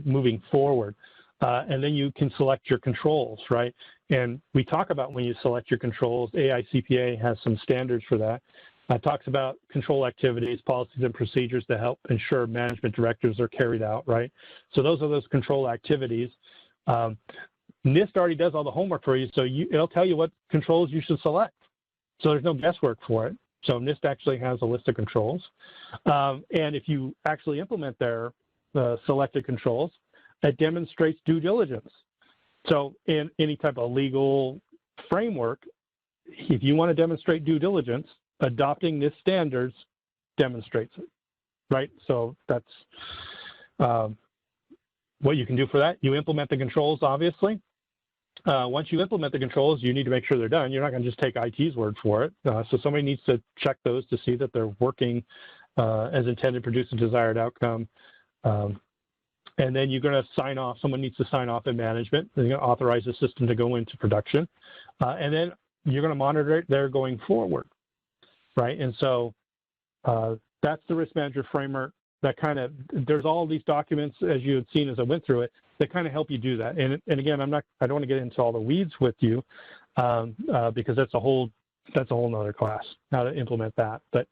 moving forward. And then you can select your controls, right? And we talk about when you select your controls, AICPA has some standards for that. It talks about control activities, policies, and procedures to help ensure management directives are carried out, right? So those are those control activities. NIST already does all the homework for you, so it'll tell you what controls you should select. So there's no guesswork for it. So NIST actually has a list of controls. And if you actually implement their selected controls, it demonstrates due diligence. So in any type of legal framework, if you want to demonstrate due diligence, adopting NIST standards demonstrates it, right? So that's what you can do for that. You implement the controls, obviously. Once you implement the controls, you need to make sure they're done. You're not going to just take IT's word for it. So somebody needs to check those to see that they're working as intended, produce a desired outcome. And then you're going to sign off. Someone needs to sign off in management. They're going to authorize the system to go into production. And then you're going to monitor it there going forward, right? And so that's the risk management framework. That kind of, there's all these documents, as you had seen as I went through it, that kind of help you do that. And again, I don't want to get into all the weeds with you because that's a whole nother class, how to implement that. But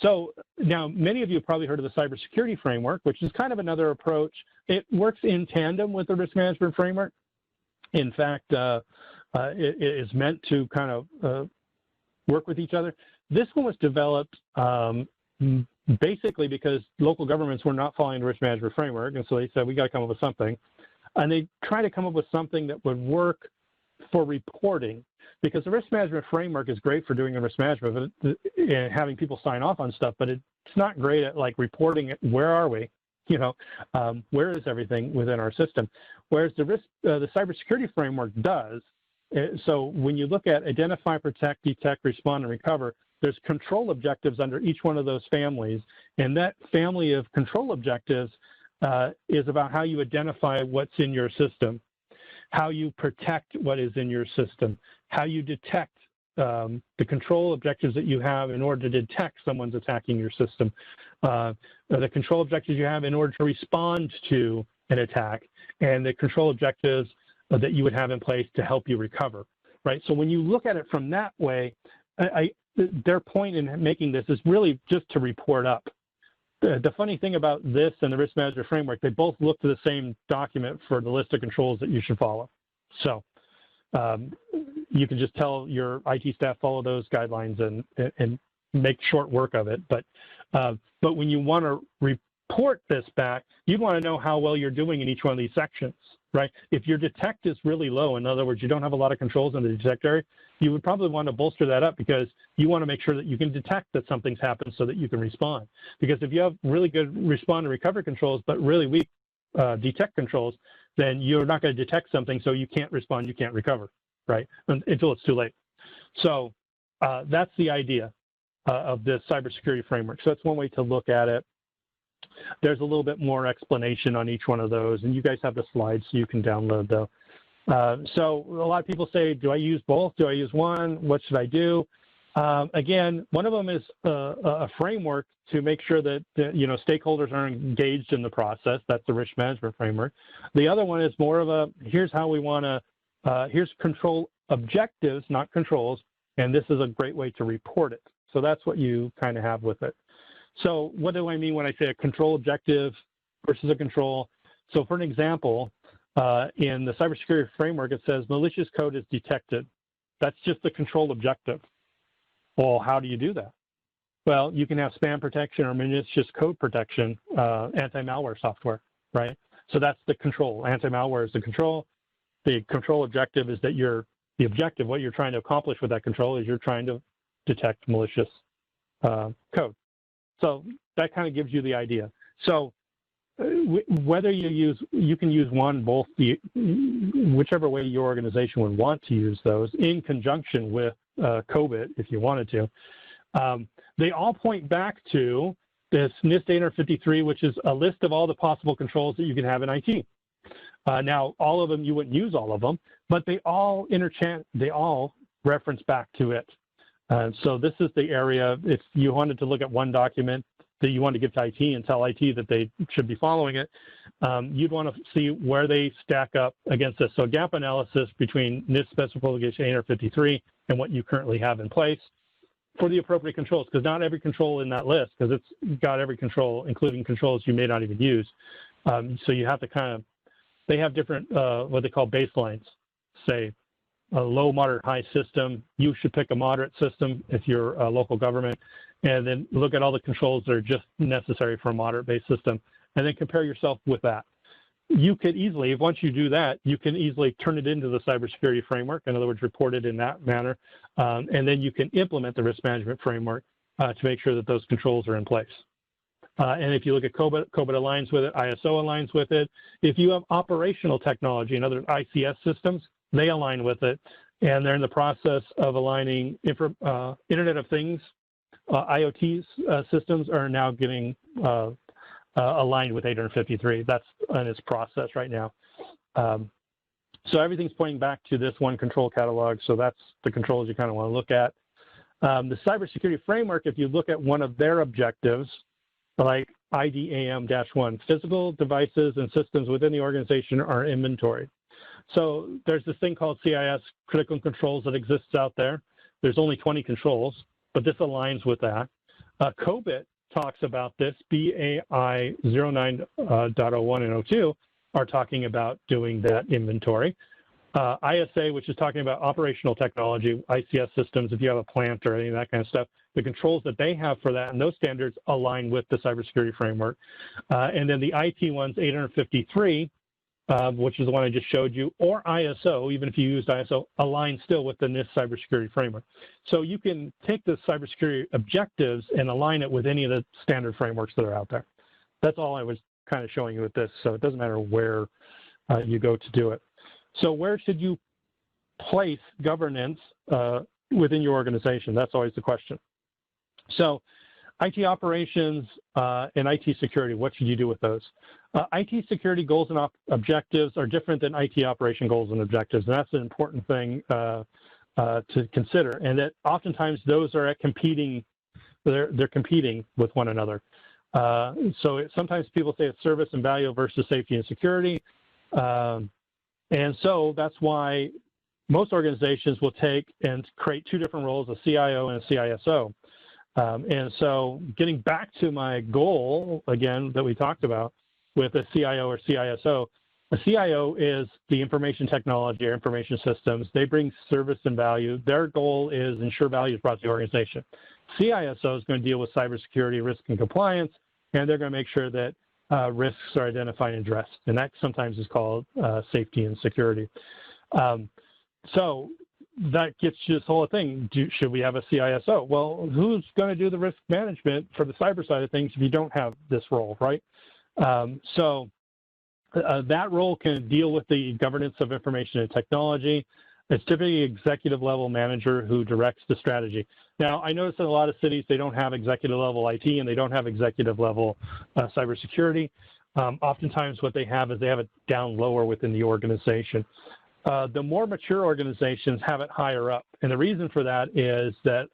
so now many of you have probably heard of the cybersecurity framework, which is kind of another approach. It works in tandem with the risk management framework. In fact, it is meant to kind of work with each other. This one was developed basically because local governments were not following the risk management framework, and so they said, we got to come up with something. And they try to come up with something that would work for reporting, because the risk management framework is great for doing the risk management and having people sign off on stuff, but it's not great at like reporting it. Where are we? You know, where is everything within our system? Whereas the cybersecurity framework does. So when you look at identify, protect, detect, respond, and recover, there's control objectives under each one of those families. And that family of control objectives is about how you identify what's in your system, how you protect what is in your system, how you detect the control objectives that you have in order to detect someone's attacking your system, the control objectives you have in order to respond to an attack, and the control objectives that you would have in place to help you recover, right? So when you look at it from that way, their point in making this is really just to report up. The funny thing about this and the risk management framework, they both look to the same document for the list of controls that you should follow. So you can just tell your IT staff follow those guidelines and make short work of it. But when you want to report this back, you'd want to know how well you're doing in each one of these sections, right? If your detect is really low, in other words, you don't have a lot of controls in the detect area, you would probably want to bolster that up because you want to make sure that you can detect that something's happened so that you can respond. Because if you have really good respond and recovery controls, but really weak detect controls, then you're not going to detect something, so you can't respond, you can't recover, right? Until it's too late. So that's the idea of this cybersecurity framework. So that's one way to look at it. There's a little bit more explanation on each one of those, and you guys have the slides so you can download those. So a lot of people say, do I use both? Do I use one? What should I do? Again, one of them is a framework to make sure that stakeholders are engaged in the process. That's the risk management framework. The other one is more of a, here's how we want to, here's control objectives, not controls, and this is a great way to report it. So that's what you kind of have with it. So what do I mean when I say a control objective versus a control? So for an example, in the cybersecurity framework, it says malicious code is detected. That's just the control objective. Well, how do you do that? Well, you can have spam protection or malicious code protection, anti-malware software, right? So that's the control. Anti-malware is the control. The control objective is that the objective, what you're trying to accomplish with that control is you're trying to detect malicious code. So that kind of gives you the idea. So whether you can use one, both, whichever way your organization would want to use those in conjunction with COVID, if you wanted to. They all point back to this NIST 853, which is a list of all the possible controls that you can have in IT. Now, all of them, you wouldn't use all of them, but they all reference back to it. So this is the area, if you wanted to look at one document that you want to give to IT and tell IT that they should be following it, you'd want to see where they stack up against this. So gap analysis between NIST specification 853 and what you currently have in place for the appropriate controls, because not every control in that list, because it's got every control, including controls you may not even use. So you have to they have different, what they call baselines, say, a low, moderate, high system. You should pick a moderate system if you're a local government, and then look at all the controls that are just necessary for a moderate-based system, and then compare yourself with that. you could easily, once you do that, you can easily turn it into the cybersecurity framework. In other words, report it in that manner. And then you can implement the risk management framework to make sure that those controls are in place. And if you look at COBIT aligns with it, ISO aligns with it. If you have operational technology and other ICS systems, they align with it. And they're in the process of aligning Internet of Things, IoT systems are now getting aligned with 853. That's in its process right now. So everything's pointing back to this one control catalog. So that's the controls you kind of want to look at. The cybersecurity framework, if you look at one of their objectives, like IDAM-1, physical devices and systems within the organization are inventoried. So there's this thing called CIS, critical controls, that exists out there. There's only 20 controls, but this aligns with that. COBIT talks about this. BAI 09.01 and 02 are talking about doing that inventory. ISA, which is talking about operational technology, ICS systems, if you have a plant or any of that kind of stuff, the controls that they have for that and those standards align with the cybersecurity framework. And then the IT ones, 853, which is the one I just showed you, or ISO, even if you used ISO, align still with the NIST cybersecurity framework. So you can take the cybersecurity objectives and align it with any of the standard frameworks that are out there. That's all I was kind of showing you with this, so it doesn't matter where you go to do it. So where should you place governance within your organization? That's always the question. So IT operations and IT security, what should you do with those? IT security goals and objectives are different than IT operation goals and objectives, and that's an important thing to consider. And that oftentimes those are at competing, they're competing with one another. So sometimes people say it's service and value versus safety and security. And so that's why most organizations will take and create two different roles, a CIO and a CISO. And so getting back to my goal, again, that we talked about with a CIO or CISO, a CIO is the information technology or information systems. They bring service and value. Their goal is ensure value is brought to the organization. CISO is going to deal with cybersecurity, risk, and compliance, and they're going to make sure that risks are identified and addressed. And that sometimes is called safety and security. So that gets you this whole thing. Should we have a CISO? Well, who's going to do the risk management for the cyber side of things if you don't have this role, right? So that role can deal with the governance of information and technology. It's typically executive level manager who directs the strategy. Now, I notice in a lot of cities, they don't have executive level IT and they don't have executive level cybersecurity. Oftentimes what they have is they have it down lower within the organization. The more mature organizations have it higher up. And the reason for that is that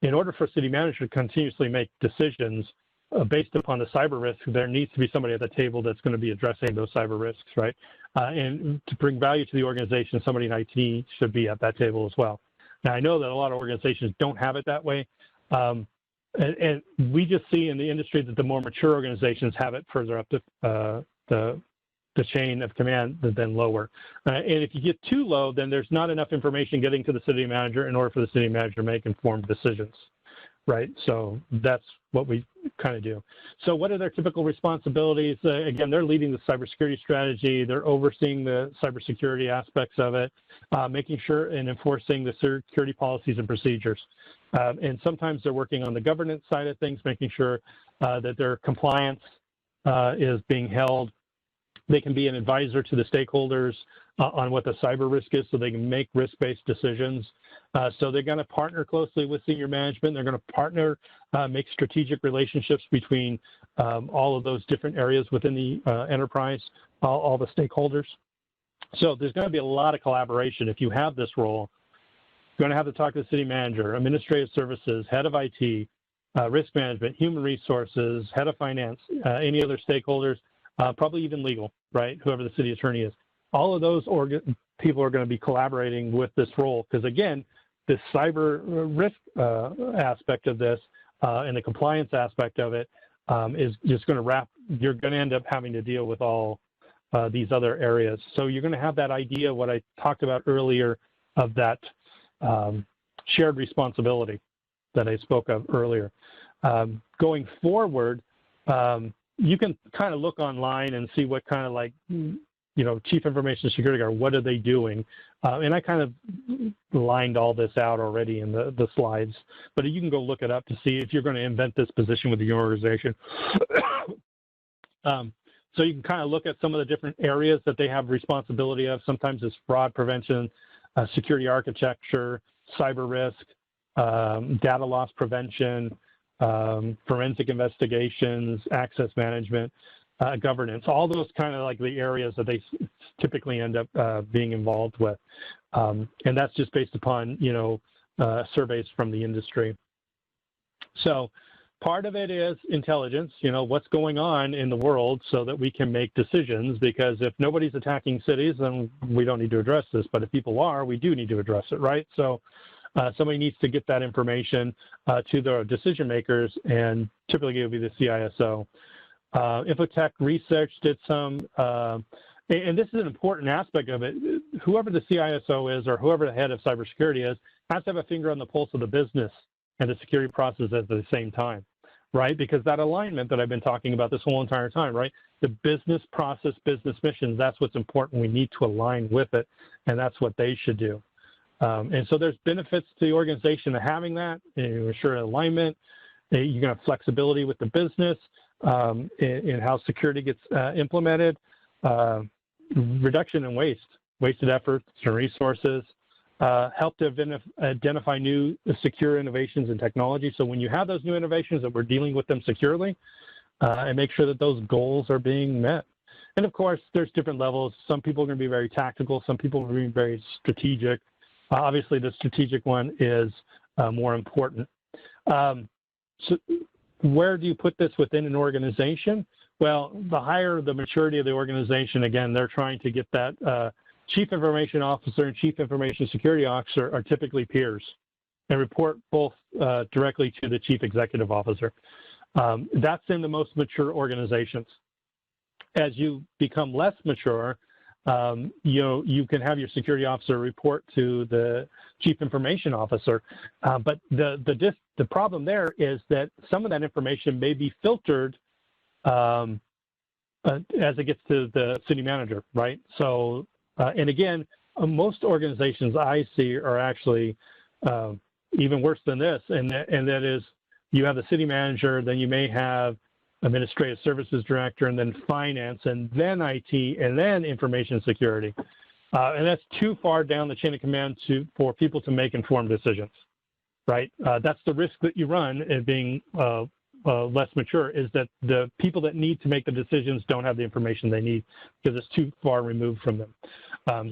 in order for a city manager to continuously make decisions based upon the cyber risk, there needs to be somebody at the table that's going to be addressing those cyber risks, right? And to bring value to the organization, somebody in IT should be at that table as well. Now, I know that a lot of organizations don't have it that way. And we just see in the industry that the more mature organizations have it further up the chain of command than lower. And if you get too low, then there's not enough information getting to the city manager in order for the city manager to make informed decisions, right? So that's what we kind of do. So what are their typical responsibilities? Again, they're leading the cybersecurity strategy. They're overseeing the cybersecurity aspects of it, making sure and enforcing the security policies and procedures. And sometimes they're working on the governance side of things, making sure that their compliance is being held. They can be an advisor to the stakeholders on what the cyber risk is so they can make risk-based decisions. So they're going to partner closely with senior management. They're going to partner, make strategic relationships between all of those different areas within the enterprise, all the stakeholders. So there's going to be a lot of collaboration if you have this role. You're going to have to talk to the city manager, administrative services, head of IT, risk management, human resources, head of finance, any other stakeholders. Probably even legal, right? Whoever the city attorney is. All of those people are going to be collaborating with this role because, again, the cyber risk aspect of this and the compliance aspect of it is just going to wrap. You're going to end up having to deal with all these other areas. So you're going to have that idea, what I talked about earlier, of that shared responsibility that I spoke of earlier. Going forward, you can kind of look online and see what kind of like, chief information security guard, what are they doing? And I kind of lined all this out already in the slides, but you can go look it up to see if you're going to invent this position with your organization. So you can kind of look at some of the different areas that they have responsibility of. Sometimes it's fraud prevention, security architecture, cyber risk, data loss prevention, forensic investigations, access management, governance, all those kind of like the areas that they typically end up being involved with. And that's just based upon, surveys from the industry. So part of it is intelligence, what's going on in the world so that we can make decisions, because if nobody's attacking cities, then we don't need to address this. But if people are, we do need to address it, right? So somebody needs to get that information to the decision makers, and typically it will be the CISO. Infotech Research did some, and this is an important aspect of it. Whoever the CISO is, or whoever the head of cybersecurity is, has to have a finger on the pulse of the business and the security process at the same time, right? Because that alignment that I've been talking about this whole entire time, right? The business process, business missions, that's what's important. We need to align with it, and that's what they should do. And so there's benefits to the organization of having that, ensure alignment. You can have flexibility with the business in how security gets implemented, reduction in wasted efforts and resources, help to identify new secure innovations in technology. So when you have those new innovations, that we're dealing with them securely, and make sure that those goals are being met. And of course, there's different levels. Some people are going to be very tactical. Some people are going to be very strategic. Obviously, the strategic one is more important. So where do you put this within an organization? Well, the higher the maturity of the organization, again, they're trying to get that chief information officer and chief information security officer are typically peers and report both directly to the chief executive officer. That's in the most mature organizations. As you become less mature, you can have your security officer report to the chief information officer, but the problem there is that some of that information may be filtered as it gets to the city manager, right? So, and again, most organizations I see are actually even worse than this, and that is you have the city manager, then you may have administrative services director, and then finance, and then IT, and then information security. And that's too far down the chain of command for people to make informed decisions, right? That's the risk that you run in being less mature, is that the people that need to make the decisions don't have the information they need because it's too far removed from them.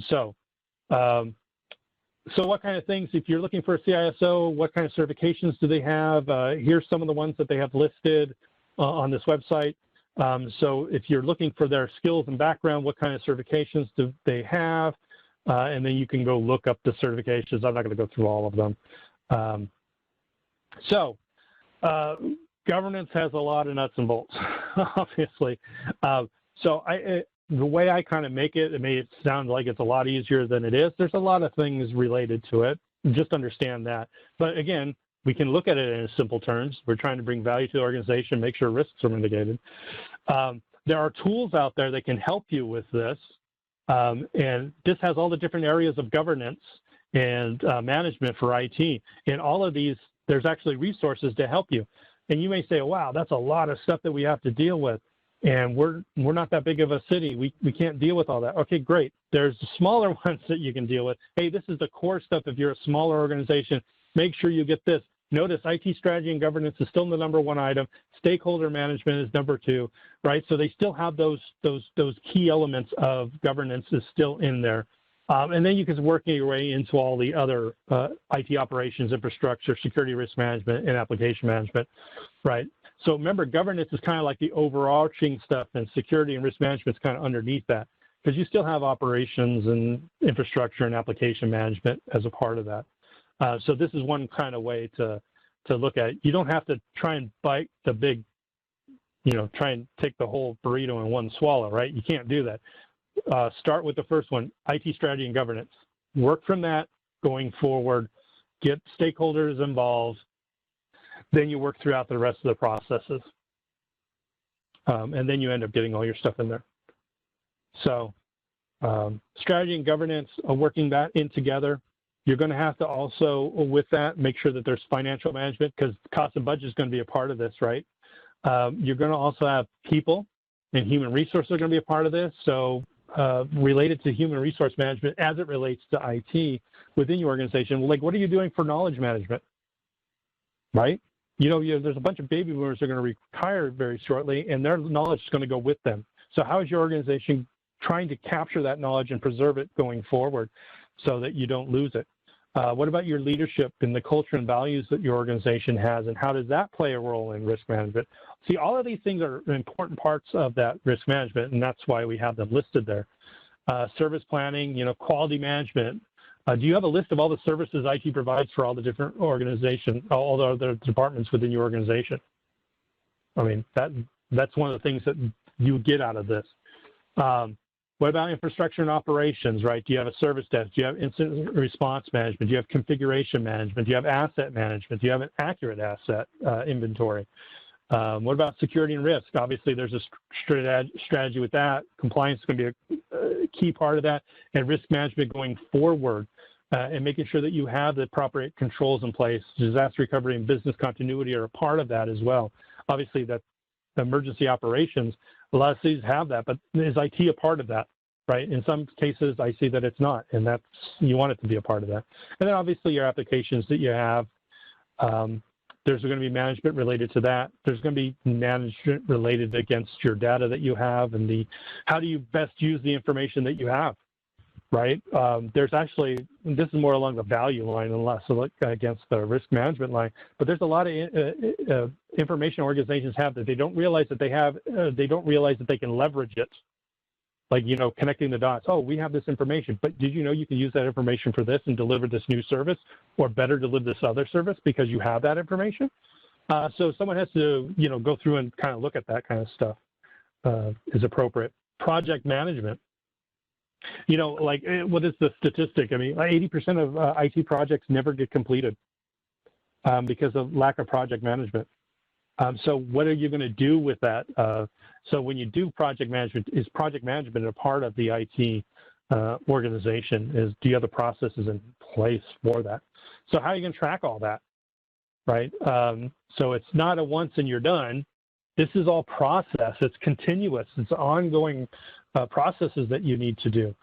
So what kind of things, if you're looking for a CISO, what kind of certifications do they have? Here's some of the ones that they have listed on this website. So if you're looking for their skills and background, what kind of certifications do they have? And then you can go look up the certifications. I'm not going to go through all of them. Governance has a lot of nuts and bolts, obviously. The way I kind of make it may it sound like it's a lot easier than it is. There's a lot of things related to it. Just understand that. But again, we can look at it in simple terms. We're trying to bring value to the organization, make sure risks are mitigated. There are tools out there that can help you with this. And this has all the different areas of governance and management for IT. In all of these, there's actually resources to help you. And you may say, wow, that's a lot of stuff that we have to deal with. And we're not that big of a city. We can't deal with all that. Okay, great. There's smaller ones that you can deal with. Hey, this is the core stuff. If you're a smaller organization, make sure you get this. Notice IT strategy and governance is still the #1 item. Stakeholder management is #2, right? So they still have those key elements of governance is still in there. And then you can work your way into all the other IT operations, infrastructure, security risk management, and application management, right? So remember, governance is kind of like the overarching stuff, and security and risk management is kind of underneath that, because you still have operations and infrastructure and application management as a part of that. So this is one kind of way to look at it. You don't have to try and bite the big, try and take the whole burrito in one swallow, right? You can't do that. Start with the first one, IT strategy and governance. Work from that going forward, get stakeholders involved, then you work throughout the rest of the processes. and then you end up getting all your stuff in there. So strategy and governance, working that in together. You're going to have to also, with that, make sure that there's financial management, because cost and budget is going to be a part of this, right? You're going to also have people, and human resources are going to be a part of this. So related to human resource management as it relates to IT within your organization, like what are you doing for knowledge management, right? There's a bunch of baby boomers that are going to retire very shortly, and their knowledge is going to go with them. So how is your organization trying to capture that knowledge and preserve it going forward so that you don't lose it? What about your leadership and the culture and values that your organization has, and how does that play a role in risk management? See, all of these things are important parts of that risk management, and that's why we have them listed there. Service planning, quality management. Do you have a list of all the services IT provides for all the different organizations, all the other departments within your organization? I mean, that's one of the things that you get out of this. What about infrastructure and operations, right? Do you have a service desk? Do you have incident response management? Do you have configuration management? Do you have asset management? Do you have an accurate asset inventory? What about security and risk? Obviously, there's a strategy with that. Compliance is going to be a key part of that, and risk management going forward, and making sure that you have the proper controls in place. Disaster recovery and business continuity are a part of that as well. Obviously, that emergency operations, a lot of cities have that, but is IT a part of that, right? In some cases, I see that it's not, and you want it to be a part of that. And then obviously your applications that you have, there's going to be management related to that. There's going to be management related against your data that you have, and how do you best use the information that you have, right? There's actually, this is more along the value line and less against the risk management line, but there's a lot of information organizations have that they don't realize that they have, they don't realize that they can leverage it. Like, connecting the dots. Oh, we have this information, but did you know you can use that information for this and deliver this new service, or better deliver this other service because you have that information? So someone has to, go through and kind of look at that kind of stuff is appropriate. Project management. What is the statistic? I mean, 80% of IT projects never get completed because of lack of project management. So what are you going to do with that? So when you do project management, is project management a part of the IT organization? Do you have the processes in place for that? So how are you going to track all that, right? So it's not a once and you're done. This is all process. It's continuous. It's ongoing processes that you need to do.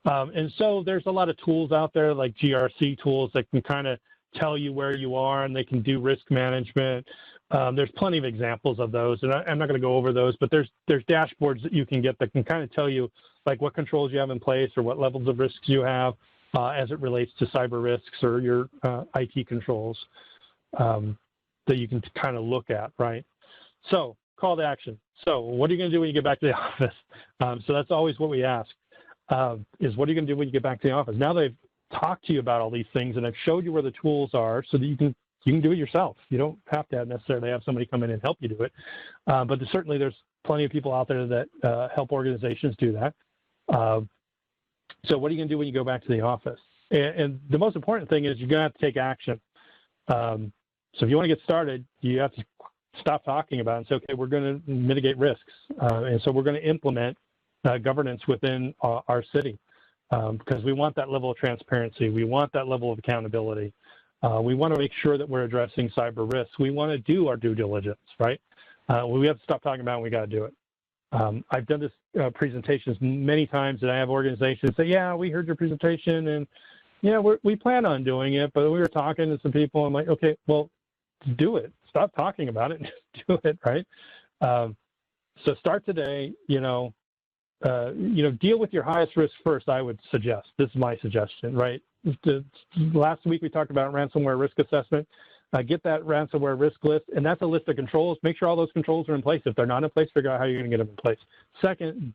And so there's a lot of tools out there like GRC tools that can kind of tell you where you are, and they can do risk management. There's plenty of examples of those, and I'm not going to go over those, but there's dashboards that you can get that can kind of tell you like what controls you have in place or what levels of risks you have as it relates to cyber risks or your IT controls that you can kind of look at, right? So call to action. So what are you going to do when you get back to the office? So that's always what we ask, is what are you going to do when you get back to the office? Now they've talked to you about all these things, and I've showed you where the tools are so that you can do it yourself. You don't have to necessarily have somebody come in and help you do it. But certainly there's plenty of people out there that help organizations do that. So what are you going to do when you go back to the office? And the most important thing is you're going to have to take action. So if you want to get started, you have to stop talking about it and say, okay, we're going to mitigate risks. And so we're going to implement governance within our city because we want that level of transparency. We want that level of accountability. We want to make sure that we're addressing cyber risks. We want to do our due diligence, right? We have to stop talking about it, and we got to do it. I've done this presentations many times, and I have organizations say, yeah, we heard your presentation, and yeah, we plan on doing it, but we were talking to some people. I'm like, okay, well, do it. Stop talking about it and do it, right? So start today, deal with your highest risk first, I would suggest. This is my suggestion, right? Last week we talked about ransomware risk assessment. Get that ransomware risk list, and that's a list of controls. Make sure all those controls are in place. If they're not in place, figure out how you're going to get them in place. Second,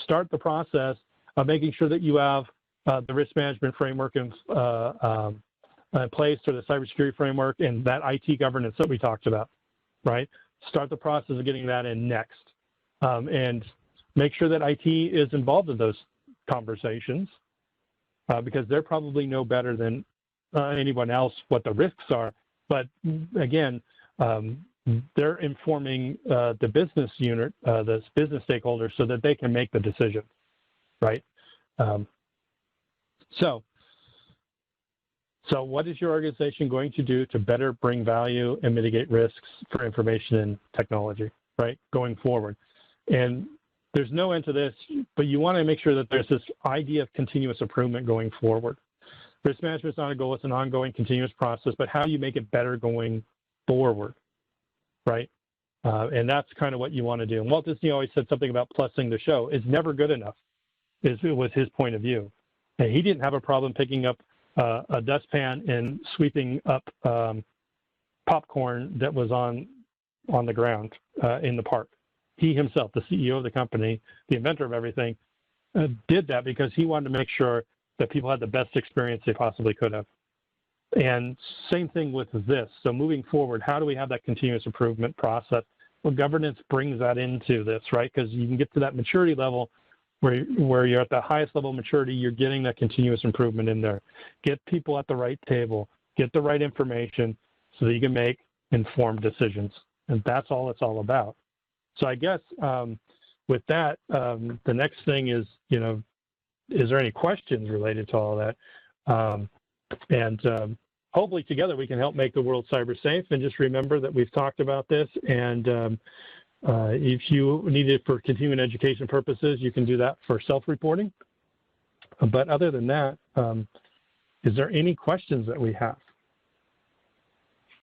start the process of making sure that you have the risk management framework in place, or the cybersecurity framework, and that IT governance that we talked about, right? Start the process of getting that in next. And make sure that IT is involved in those conversations because they're probably know better than anyone else what the risks are. But again, they're informing the business unit, the business stakeholders, so that they can make the decision, right? So what is your organization going to do to better bring value and mitigate risks for information and technology, right, going forward? And there's no end to this, but you want to make sure that there's this idea of continuous improvement going forward. Risk management is not a goal, it's an ongoing continuous process, but how do you make it better going forward, right? And that's kind of what you want to do. And Walt Disney always said something about plussing the show. It's never good enough, was his point of view. And he didn't have a problem picking up a dustpan and sweeping up popcorn that was on the ground in the park. He himself, the CEO of the company, the inventor of everything, did that because he wanted to make sure that people had the best experience they possibly could have. And same thing with this. So moving forward, how do we have that continuous improvement process? Well, governance brings that into this, right? Because you can get to that maturity level where you're at the highest level of maturity, you're getting that continuous improvement in there. Get people at the right table, get the right information so that you can make informed decisions. And that's all it's all about. So I guess with that, the next thing is, is there any questions related to all that? Hopefully together we can help make the world cyber safe. And just remember that we've talked about this. And if you need it for continuing education purposes, you can do that for self-reporting. But other than that, is there any questions that we have?